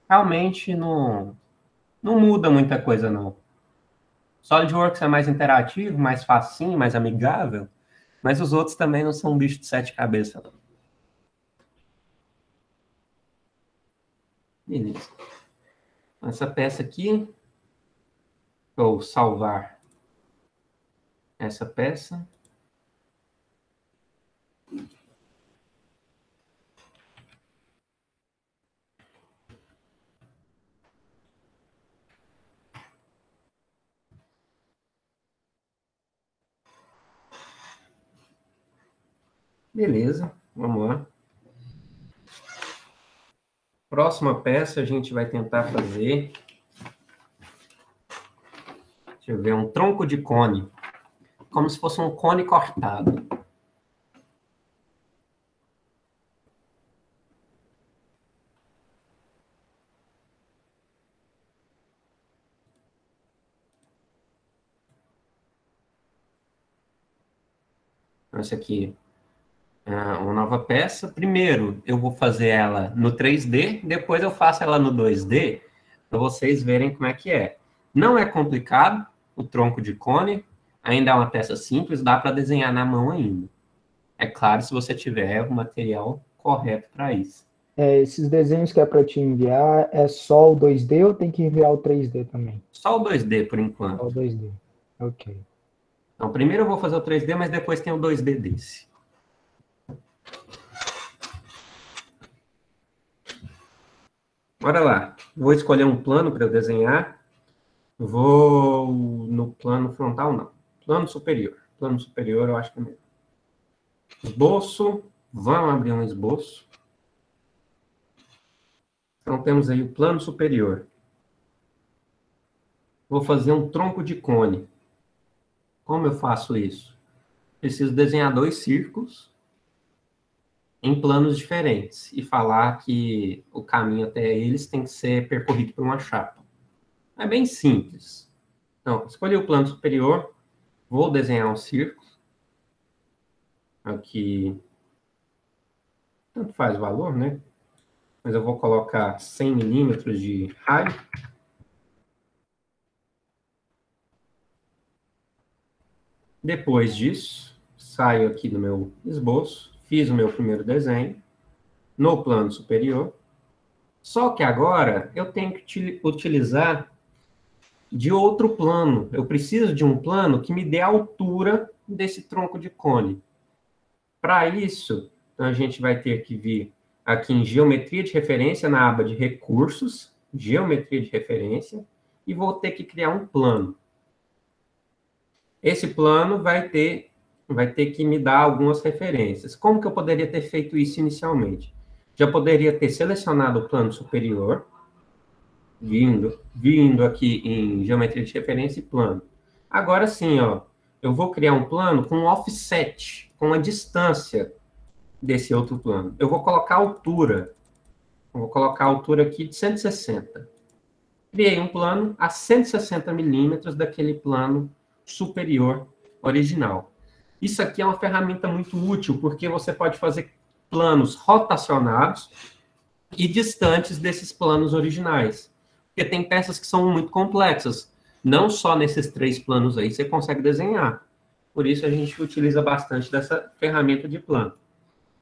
realmente não muda muita coisa, não. SolidWorks é mais interativo, mais facinho, mais amigável, mas os outros também não são um bicho de sete cabeças, não. Beleza. Essa peça aqui, vou salvar essa peça. Beleza, vamos lá. Próxima peça a gente vai tentar fazer... Deixa eu ver, um tronco de cone. Como se fosse um cone cortado. Essa aqui é uma nova peça. Primeiro, eu vou fazer ela no 3D, depois eu faço ela no 2D, para vocês verem como é que é. Não é complicado o tronco de cone, ainda é uma peça simples, dá para desenhar na mão ainda. É claro, se você tiver o material correto para isso. Esses desenhos que é para te enviar, é só o 2D ou tem que enviar o 3D também? Só o 2D, por enquanto. Só o 2D, ok. Então, primeiro eu vou fazer o 3D, mas depois tem o 2D desse. Bora lá. Vou escolher um plano para eu desenhar. Vou no plano frontal, não. Plano superior. Plano superior eu acho que é melhor. Esboço. Vamos abrir um esboço. Então, temos aí o plano superior. Vou fazer um tronco de cone. Como eu faço isso? Preciso desenhar 2 círculos em planos diferentes e falar que o caminho até eles tem que ser percorrido por uma chapa. É bem simples. Então, escolhi o plano superior, vou desenhar um círculo. Aqui, tanto faz o valor, né? Mas eu vou colocar 100 milímetros de raio. Depois disso, saio aqui do meu esboço, fiz o meu primeiro desenho no plano superior. Só que agora eu tenho que utilizar de outro plano. Eu preciso de um plano que me dê a altura desse tronco de cone. Para isso, a gente vai ter que vir aqui em Geometria de Referência, na aba de Recursos, Geometria de Referência, e vou ter que criar um plano. Esse plano vai ter que me dar algumas referências. Como que eu poderia ter feito isso inicialmente? Já poderia ter selecionado o plano superior, vindo aqui em Geometria de Referência e plano. Agora sim, ó, eu vou criar um plano com um offset, com a distância desse outro plano. Eu vou colocar a altura. Eu vou colocar a altura aqui de 160. Criei um plano a 160 milímetros daquele plano superior original. Isso aqui é uma ferramenta muito útil, porque você pode fazer planos rotacionados e distantes desses planos originais. Porque tem peças que são muito complexas. Não só nesses 3 planos aí você consegue desenhar. Por isso a gente utiliza bastante dessa ferramenta de plano.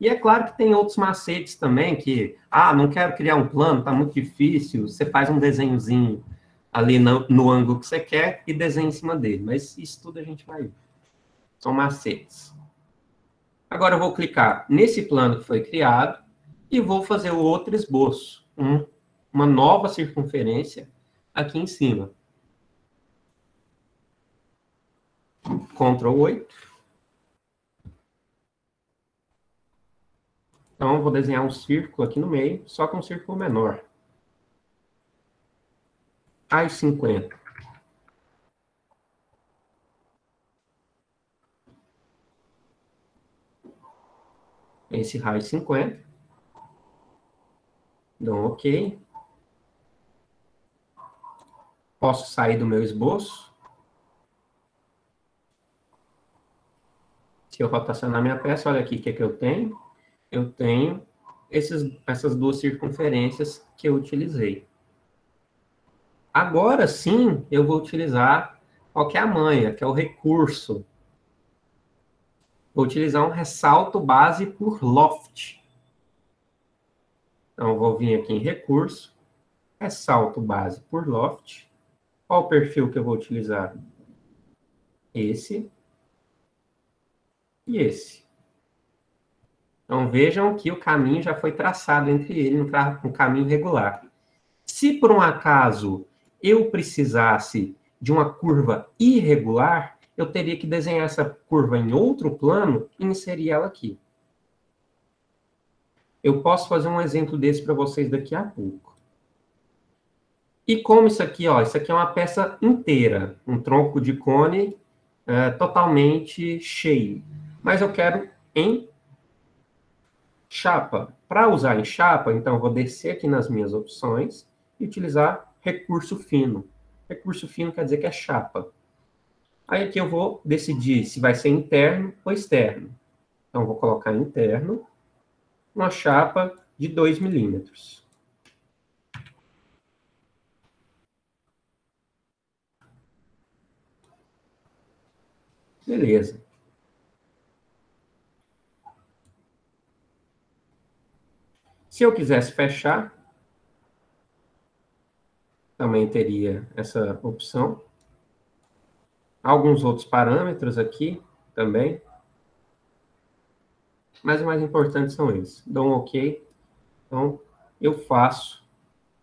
E é claro que tem outros macetes também que, não quero criar um plano, tá muito difícil, você faz um desenhozinho ali no ângulo que você quer e desenha em cima dele. Mas isso tudo a gente vai ver. São macetes. Agora eu vou clicar nesse plano que foi criado e vou fazer o outro esboço, uma nova circunferência aqui em cima. Ctrl 8. Então, eu vou desenhar um círculo aqui no meio, só que um círculo menor. As 50. esse raio 50. Dou um OK. Posso sair do meu esboço. Se eu rotacionar minha peça, olha aqui o que é que eu tenho. Eu tenho essas duas circunferências que eu utilizei. Agora sim, eu vou utilizar qual que é a manha, que é o recurso. Vou utilizar um ressalto base por loft. Então, vou vir aqui em recurso, ressalto base por loft. Qual o perfil que eu vou utilizar? Esse e esse. Então, vejam que o caminho já foi traçado entre eles, um caminho regular. Se por um acaso eu precisasse de uma curva irregular, eu teria que desenhar essa curva em outro plano e inserir ela aqui. Eu posso fazer um exemplo desse para vocês daqui a pouco. E como isso aqui, ó, isso aqui é uma peça inteira, um tronco de cone totalmente cheio. Mas eu quero em chapa. Para usar em chapa, então eu vou descer aqui nas minhas opções e utilizar recurso fino. Recurso fino quer dizer que é chapa. Aí aqui eu vou decidir se vai ser interno ou externo. Então eu vou colocar interno, uma chapa de 2 milímetros. Beleza. Se eu quisesse fechar, também teria essa opção. Alguns outros parâmetros aqui também. Mas o mais importante são esses. Dou um OK. Então, eu faço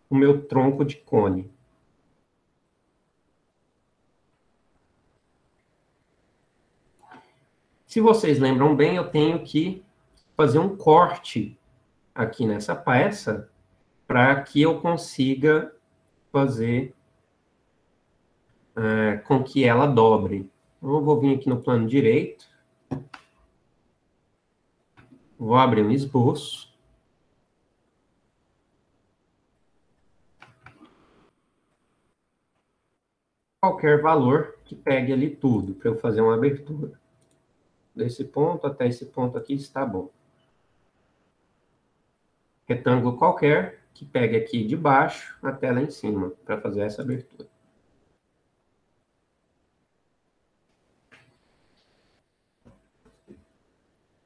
o meu tronco de cone. Se vocês lembram bem, eu tenho que fazer um corte aqui nessa peça para que eu consiga fazer com que ela dobre. Então, eu vou vir aqui no plano direito, vou abrir um esboço. Qualquer valor que pegue ali tudo, para eu fazer uma abertura. Desse ponto até esse ponto aqui está bom. Retângulo qualquer que pegue aqui de baixo até lá em cima, para fazer essa abertura.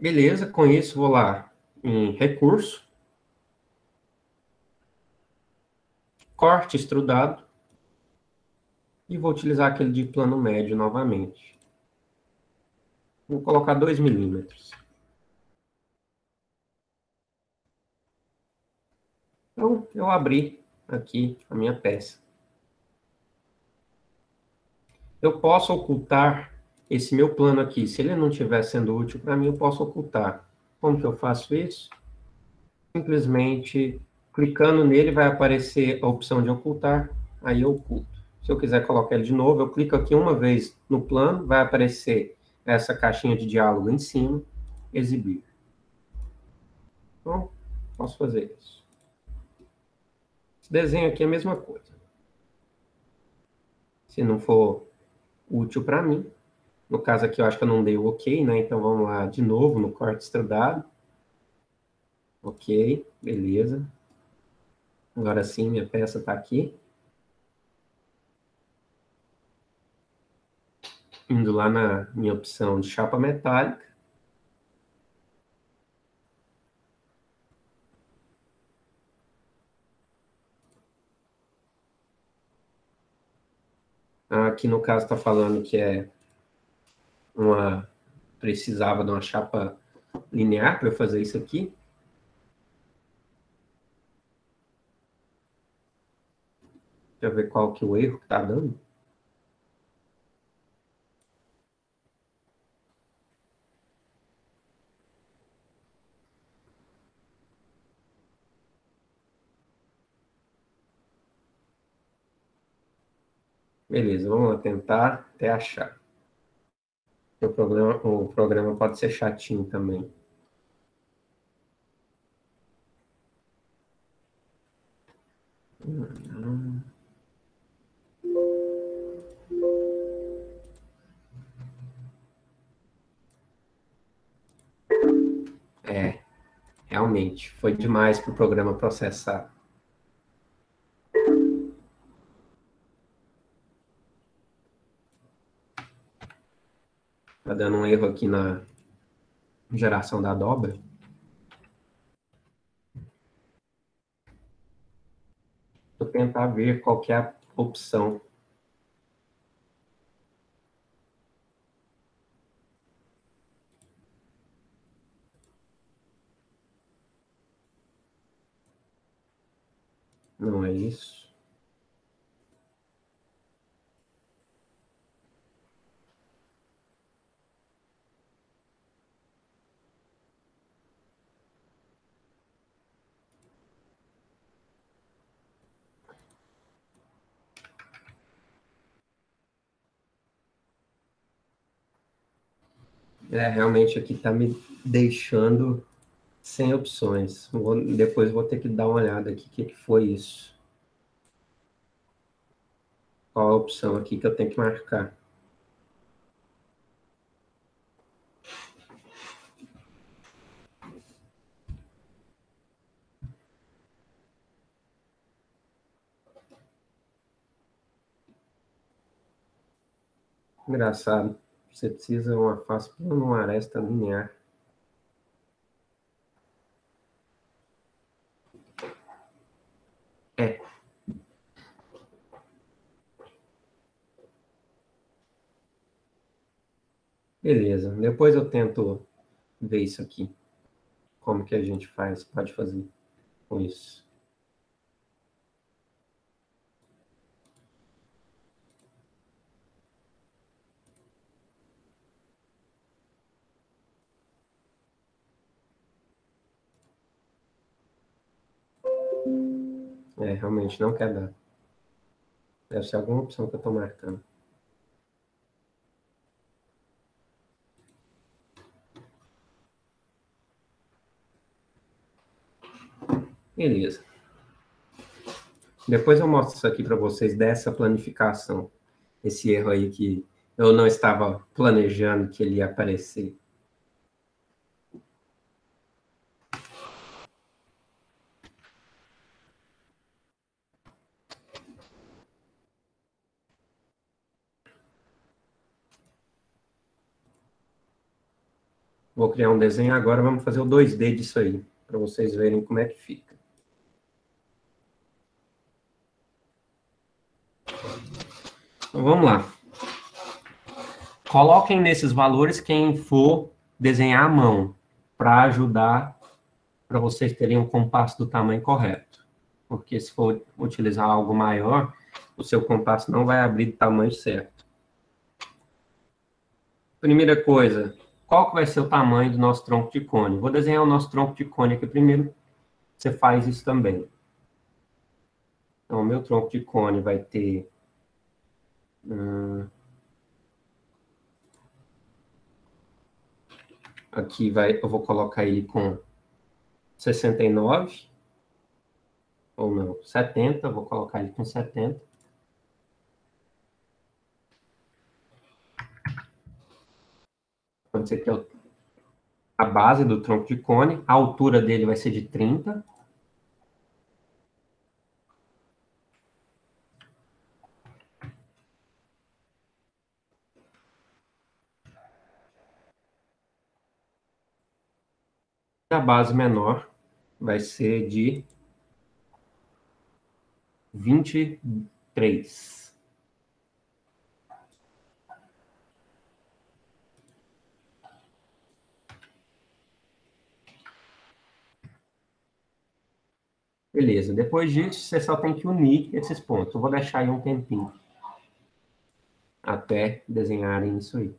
Beleza, com isso vou lá em recurso, corte extrudado, e vou utilizar aquele de plano médio novamente. Vou colocar 2 milímetros. Então, eu abri aqui a minha peça. Eu posso ocultar esse meu plano aqui. Se ele não estiver sendo útil para mim, eu posso ocultar. Como que eu faço isso? Simplesmente clicando nele vai aparecer a opção de ocultar, aí eu oculto. Se eu quiser colocar ele de novo, eu clico aqui uma vez no plano, vai aparecer essa caixinha de diálogo em cima, exibir. Então, posso fazer isso. Esse desenho aqui é a mesma coisa. Se não for útil para mim, no caso aqui eu acho que eu não dei o OK, né? Então vamos lá de novo no corte extrudado. OK, beleza. Agora sim, minha peça está aqui. Indo lá na minha opção de chapa metálica. Aqui no caso está falando que precisava de uma chapa linear para eu fazer isso aqui. Deixa eu ver qual que é o erro que está dando. Beleza, vamos lá tentar até achar. O programa pode ser chatinho também. Realmente, foi demais para o programa processar. Tá dando um erro aqui na geração da dobra. Vou tentar ver qual que é a opção. Não é isso. Realmente aqui está me deixando sem opções. Depois vou ter que dar uma olhada aqui, o que foi isso. Qual a opção aqui que eu tenho que marcar? Engraçado. Você precisa de uma face plana, uma aresta linear. Beleza. Depois eu tento ver isso aqui. Como que a gente pode fazer com isso. Realmente não quer dar. Deve ser alguma opção que eu estou marcando. Beleza. Depois eu mostro isso aqui para vocês dessa planificação. Esse erro aí que eu não estava planejando que ele ia aparecer. Vou criar um desenho agora, vamos fazer o 2D disso aí, para vocês verem como é que fica. Então, vamos lá. Coloquem nesses valores quem for desenhar à mão, para ajudar, para vocês terem um compasso do tamanho correto. Porque se for utilizar algo maior, o seu compasso não vai abrir do tamanho certo. Primeira coisa, qual que vai ser o tamanho do nosso tronco de cone? Vou desenhar o nosso tronco de cone aqui primeiro. Você faz isso também. Então, o meu tronco de cone vai ter... aqui eu vou colocar ele com 69, ou não, 70, vou colocar ele com 70. Pode ser que a base do tronco de cone, a altura dele vai ser de 30. A base menor vai ser de 23. Beleza, depois disso, você só tem que unir esses pontos. Eu vou deixar aí um tempinho até desenharem isso aí.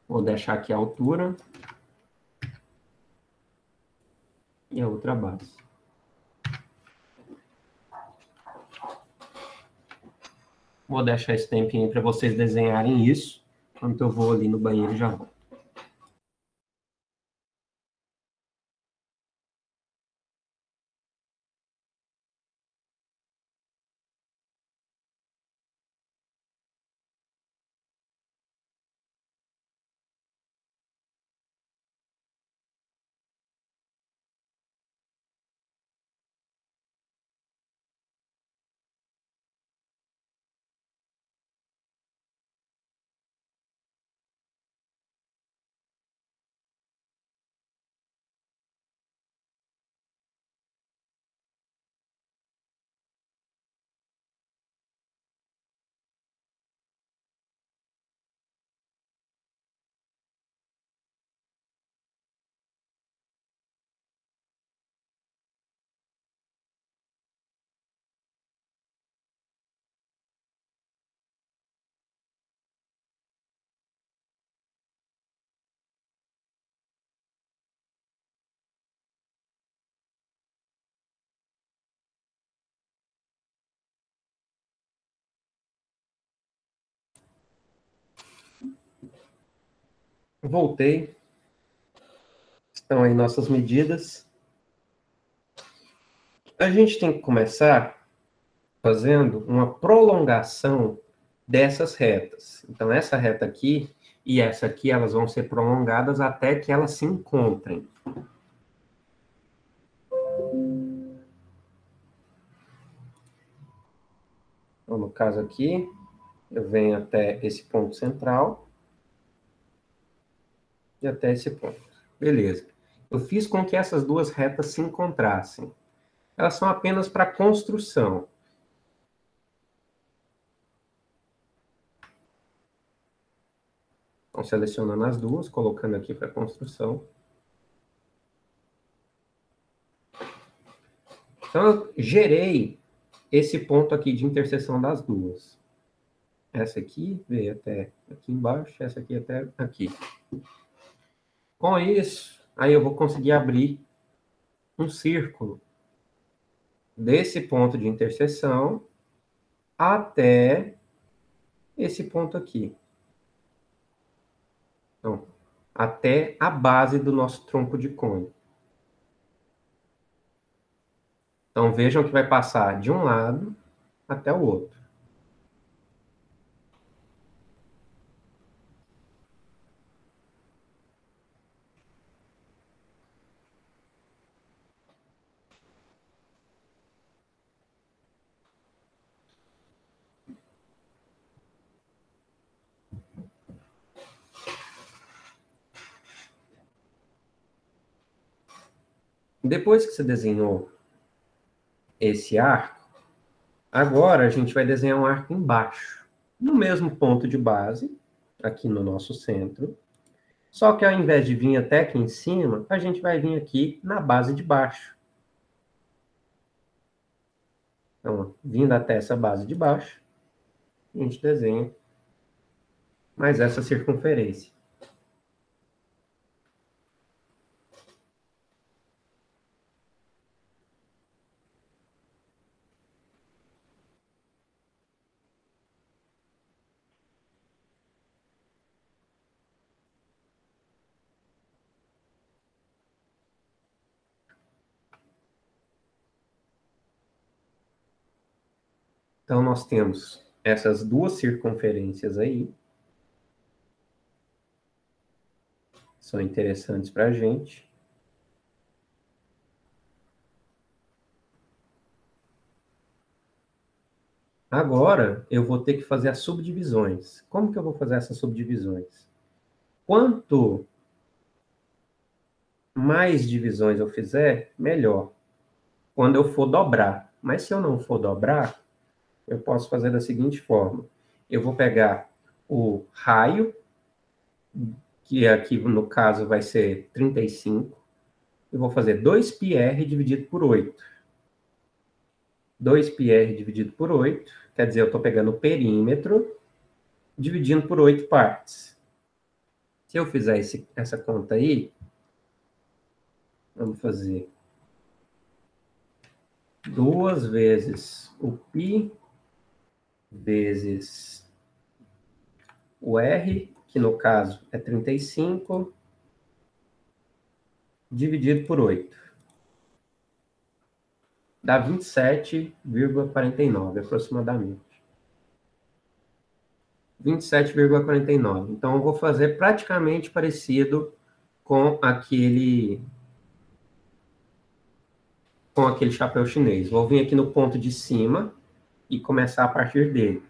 Vou deixar aqui a altura e a outra base. Vou deixar esse tempinho para vocês desenharem isso, enquanto eu vou ali no banheiro e já volto. Voltei. Estão aí nossas medidas. A gente tem que começar fazendo uma prolongação dessas retas. Então, essa reta aqui e essa aqui, elas vão ser prolongadas até que elas se encontrem. Então, no caso aqui, eu venho até esse ponto central e até esse ponto. Beleza. Eu fiz com que essas duas retas se encontrassem. Elas são apenas para construção. Então, selecionando as duas, colocando aqui para construção. Então, eu gerei esse ponto aqui de interseção das duas. Essa aqui veio até aqui embaixo, essa aqui até aqui. Com isso, aí eu vou conseguir abrir um círculo desse ponto de interseção até esse ponto aqui. Então, até a base do nosso tronco de cone. Então, vejam que vai passar de um lado até o outro. Depois que você desenhou esse arco, agora a gente vai desenhar um arco embaixo, no mesmo ponto de base, aqui no nosso centro. Só que ao invés de vir até aqui em cima, a gente vai vir aqui na base de baixo. Então, vindo até essa base de baixo, a gente desenha mais essa circunferência. Então, nós temos essas duas circunferências aí. São interessantes para a gente. Agora, eu vou ter que fazer as subdivisões. Como que eu vou fazer essas subdivisões? Quanto mais divisões eu fizer, melhor. Quando eu for dobrar. Mas se eu não for dobrar, eu posso fazer da seguinte forma. Eu vou pegar o raio, que aqui no caso vai ser 35. Eu vou fazer 2πr dividido por 8. 2πr dividido por 8, quer dizer, eu estou pegando o perímetro, dividindo por 8 partes. Se eu fizer essa conta aí, vamos fazer 2 vezes o π vezes o r, que no caso é 35, dividido por 8. Dá 27,49 aproximadamente. 27,49. Então, eu vou fazer praticamente parecido com aquele chapéu chinês. Vou vir aqui no ponto de cima e começar a partir dele.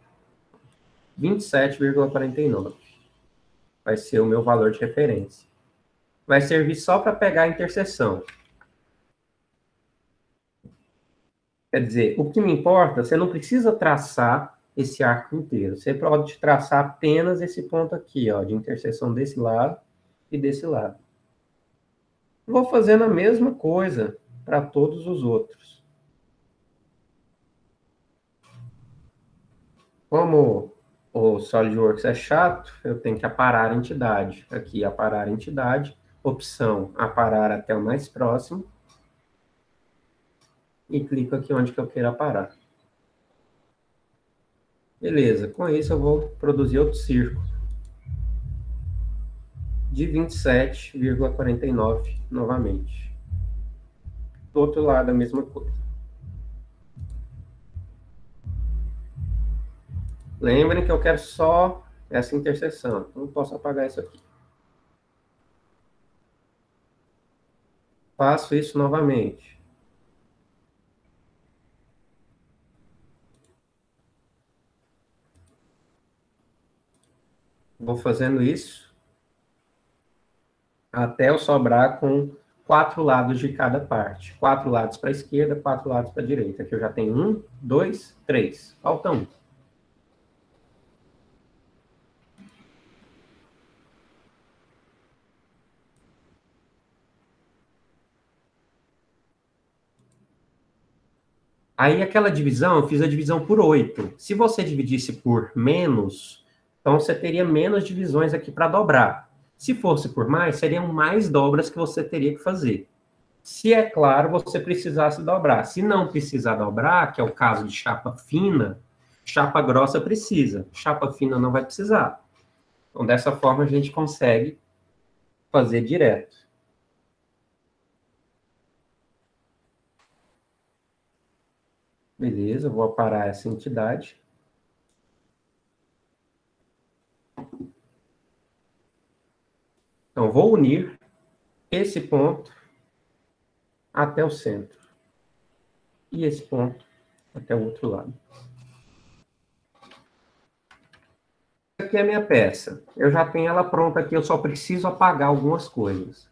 27,49. Vai ser o meu valor de referência. Vai servir só para pegar a interseção. Quer dizer, o que me importa, você não precisa traçar esse arco inteiro. Você pode traçar apenas esse ponto aqui, ó, de interseção desse lado e desse lado. Vou fazendo a mesma coisa para todos os outros. Como o SolidWorks é chato, eu tenho que aparar a entidade. Aqui, aparar a entidade. Opção, aparar até o mais próximo. E clico aqui onde que eu queira parar. Beleza, com isso eu vou produzir outro círculo. de 27,49 novamente. Do outro lado, a mesma coisa. Lembrem que eu quero só essa interseção. Então, eu posso apagar isso aqui. Faço isso novamente. Vou fazendo isso até eu sobrar com 4 lados de cada parte. 4 lados para a esquerda, 4 lados para a direita. Aqui eu já tenho 1, 2, 3. Falta 1. Aí aquela divisão, eu fiz a divisão por 8. Se você dividisse por menos, então você teria menos divisões aqui para dobrar. Se fosse por mais, seriam mais dobras que você teria que fazer. Se, é claro, você precisasse dobrar. Se não precisar dobrar, que é o caso de chapa fina, chapa grossa precisa. Chapa fina não vai precisar. Então, dessa forma, a gente consegue fazer direto. Beleza, vou aparar essa entidade. Então, vou unir esse ponto até o centro. E esse ponto até o outro lado. Aqui é a minha peça. Eu já tenho ela pronta aqui, eu só preciso apagar algumas coisas.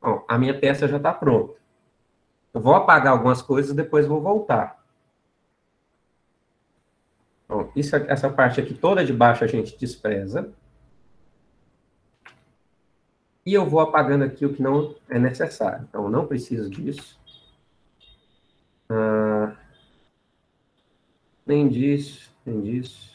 Bom, a minha peça já está pronta. Eu vou apagar algumas coisas e depois vou voltar. Bom, essa parte aqui toda de baixo a gente despreza. E eu vou apagando aqui o que não é necessário. Então, eu não preciso disso. Nem disso, nem disso.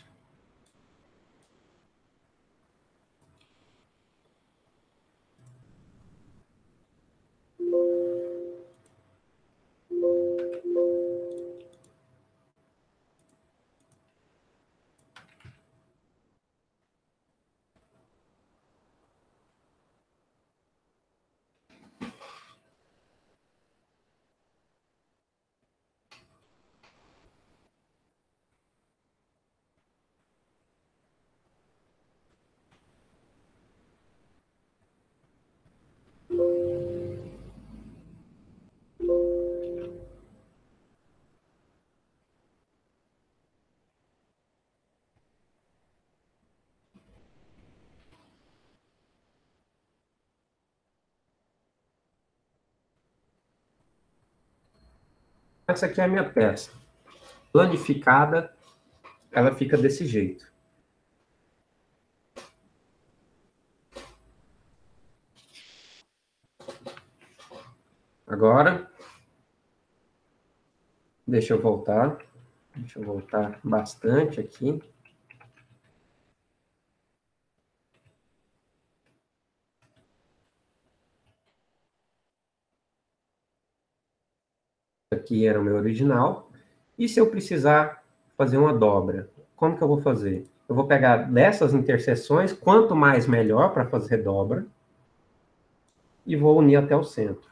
Essa aqui é a minha peça. Planificada, ela fica desse jeito. Agora, deixa eu voltar. Deixa eu voltar bastante aqui. Aqui era o meu original. E se eu precisar fazer uma dobra? Como que eu vou fazer? Eu vou pegar dessas interseções, quanto mais melhor para fazer dobra, e vou unir até o centro.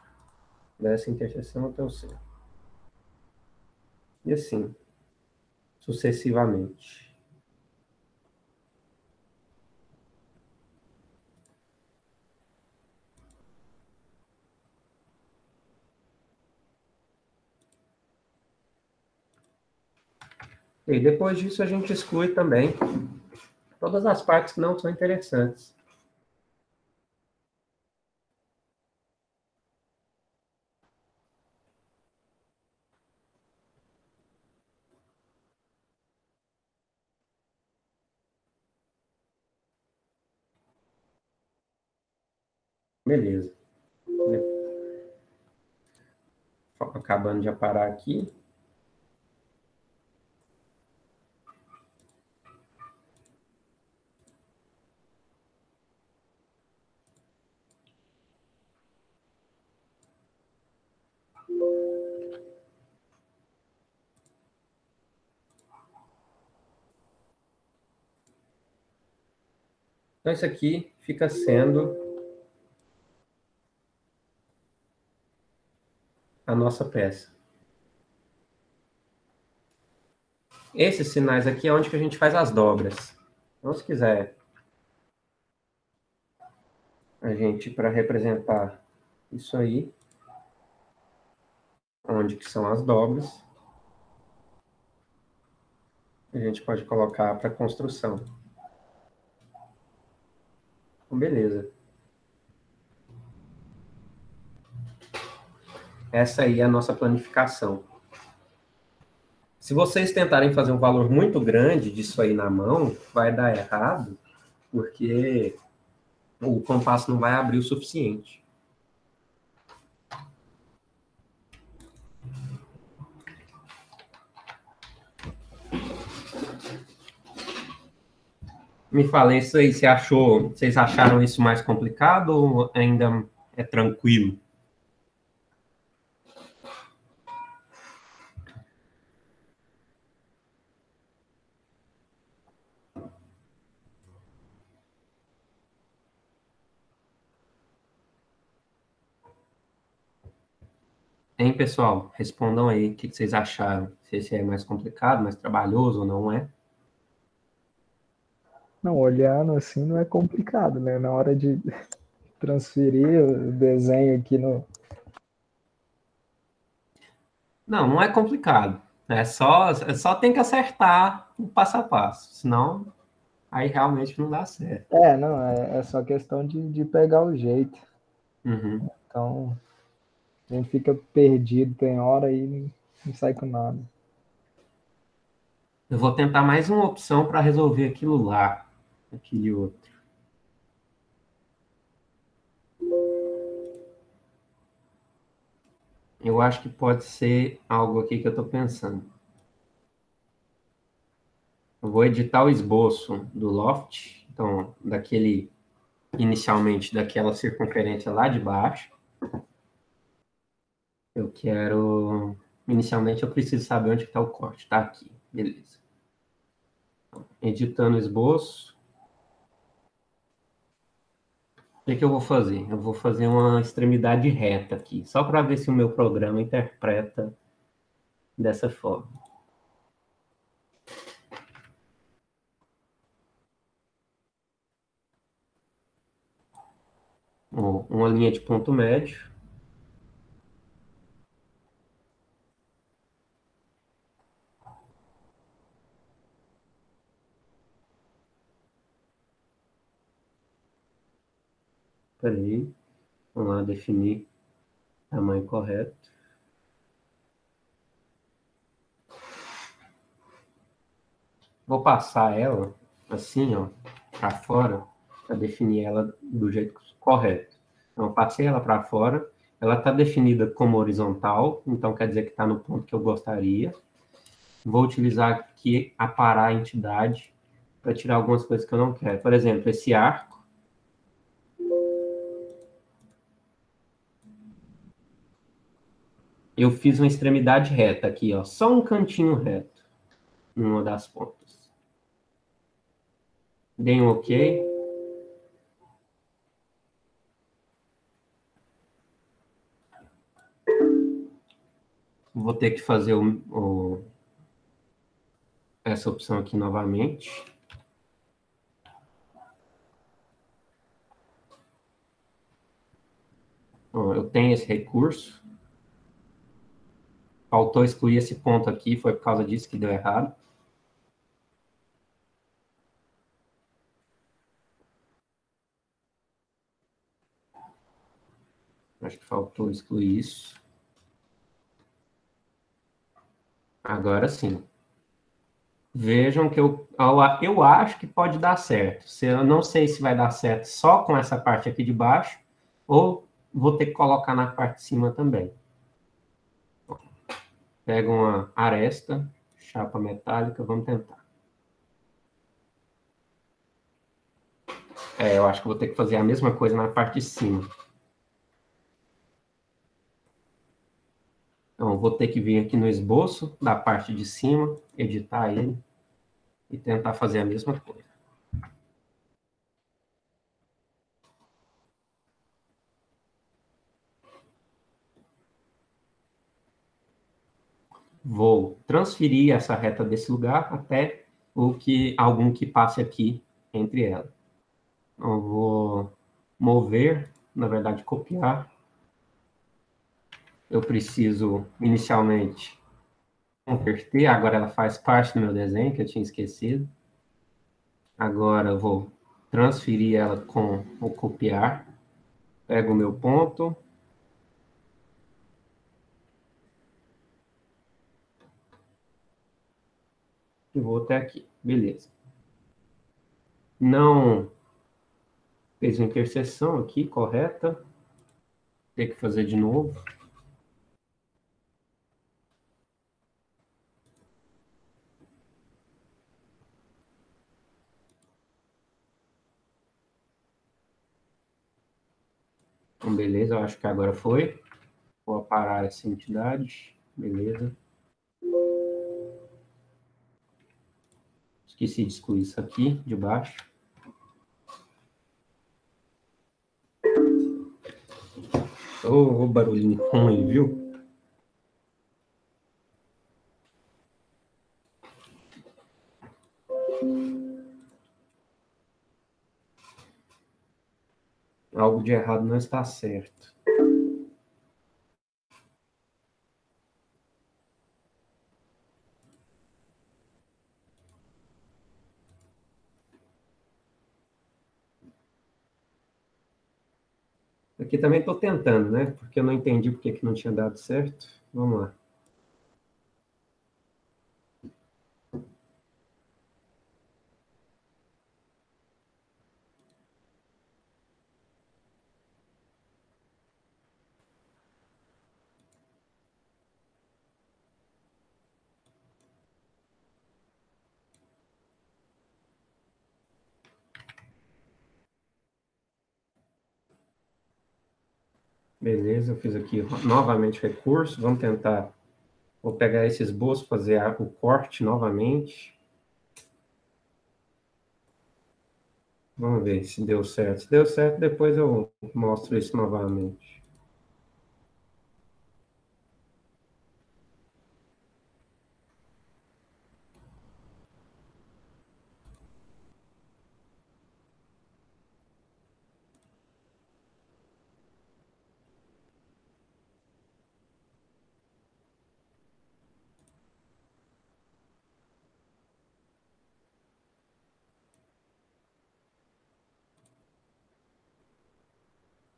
Dessa interseção até o centro. E assim, sucessivamente. E depois disso a gente exclui também todas as partes que não são interessantes. Beleza. Acabando de aparar aqui. Então, isso aqui fica sendo a nossa peça. Esses sinais aqui é onde que a gente faz as dobras. Então, se quiser a gente, para representar isso aí, onde que são as dobras, a gente pode colocar para construção. Então, beleza. Essa aí é a nossa planificação. Se vocês tentarem fazer um valor muito grande disso aí na mão, vai dar errado, porque o compasso não vai abrir o suficiente. Me falem isso aí, vocês acharam isso mais complicado ou ainda é tranquilo? Hein, pessoal? Respondam aí o que vocês acharam. Se esse é mais complicado, mais trabalhoso ou não é. Não, olhando assim não é complicado, né? Na hora de transferir o desenho aqui no... Não é complicado. Só tem que acertar o passo a passo. Senão, aí realmente não dá certo. Não, é só questão de pegar o jeito. Uhum. Então, a gente fica perdido, tem hora e não sai com nada. Eu vou tentar mais uma opção para resolver aquilo lá. Aquele outro. Eu acho que pode ser algo aqui que eu estou pensando. Eu vou editar o esboço do loft, então, inicialmente, daquela circunferência lá de baixo. Eu quero... Inicialmente, eu preciso saber onde está o corte. Está aqui, beleza. Editando o esboço. O que eu vou fazer? Eu vou fazer uma extremidade reta aqui, só para ver se o meu programa interpreta dessa forma. Uma linha de ponto médio. Peraí. Vamos lá definir tamanho correto. Vou passar ela assim, ó, para fora, para definir ela do jeito correto. Então, eu passei ela para fora. Ela está definida como horizontal, então quer dizer que está no ponto que eu gostaria. Vou utilizar aqui aparar a entidade para tirar algumas coisas que eu não quero. Por exemplo, esse arco. Eu fiz uma extremidade reta aqui, ó, só um cantinho reto numa das pontas. Dei um OK. Vou ter que fazer essa opção aqui novamente. Ó, eu tenho esse recurso. Faltou excluir esse ponto aqui, foi por causa disso que deu errado. Acho que faltou excluir isso. Agora sim. Vejam que eu acho que pode dar certo. Eu não sei se vai dar certo só com essa parte aqui de baixo, ou vou ter que colocar na parte de cima também. Pega uma aresta, chapa metálica, vamos tentar. Eu acho que vou ter que fazer a mesma coisa na parte de cima. Então, vou ter que vir aqui no esboço da parte de cima, editar ele e tentar fazer a mesma coisa. vou transferir essa reta desse lugar até algum que passe aqui entre elas. Então, eu vou mover, na verdade, copiar. Eu preciso, inicialmente, converter. Agora ela faz parte do meu desenho, que eu tinha esquecido. Agora eu vou transferir ela com o copiar. Pego o meu ponto. E vou até aqui. Beleza. Não fez uma interseção aqui, correta. Tem que fazer de novo. Então, beleza, eu acho que agora foi. Vou aparar essa entidade. Beleza. Esqueci de excluir isso aqui, de baixo. Ô, barulhinho ruim, viu? Algo de errado não está certo. Aqui também estou tentando, né? Porque eu não entendi porque que não tinha dado certo. Vamos lá. Beleza, eu fiz aqui novamente recurso. Vamos tentar. Vou pegar esse esboço, fazer o corte novamente. Vamos ver se deu certo. Se deu certo, depois eu mostro isso novamente.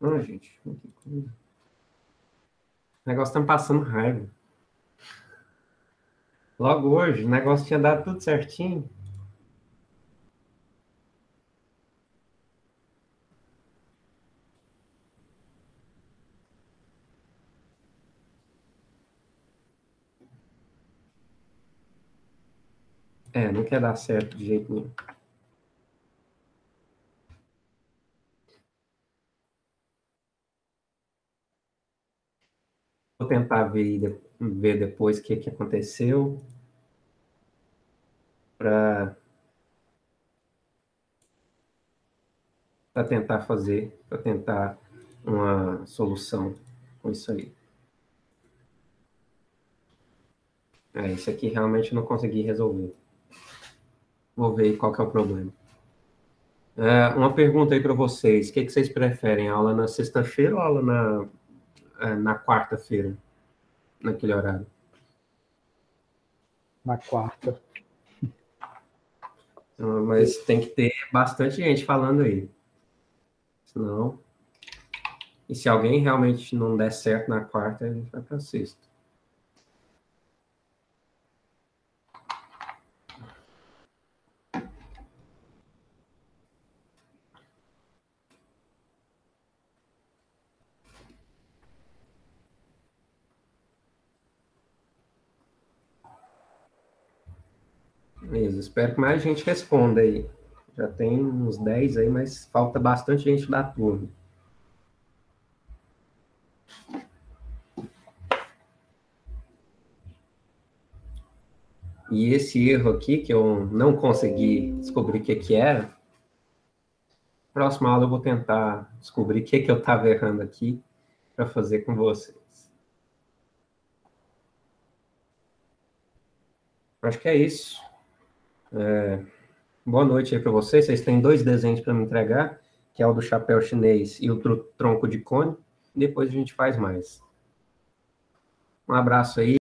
Ah, gente, que coisa. O negócio tá me passando raiva. Logo hoje, o negócio tinha dado tudo certinho. É, não quer dar certo de jeito nenhum. Vou tentar ver depois o que aconteceu para tentar uma solução com isso aí. Isso aqui realmente eu não consegui resolver. Vou ver qual que é o problema. Uma pergunta aí para vocês. O que vocês preferem? Aula na sexta-feira ou aula na quarta-feira? Naquele horário? Na quarta. Mas tem que ter bastante gente falando aí. Senão... E se alguém realmente não der certo na quarta, a gente vai para sexta. Beleza, espero que mais gente responda aí. Já tem uns 10 aí, mas falta bastante gente da turma. E esse erro aqui, que eu não consegui descobrir o que era, próxima aula eu vou tentar descobrir o que eu estava errando aqui para fazer com vocês. Acho que é isso. Boa noite aí para vocês. Vocês têm 2 desenhos para me entregar, que é o do chapéu chinês e o tronco de cone. Depois a gente faz mais. Um abraço aí.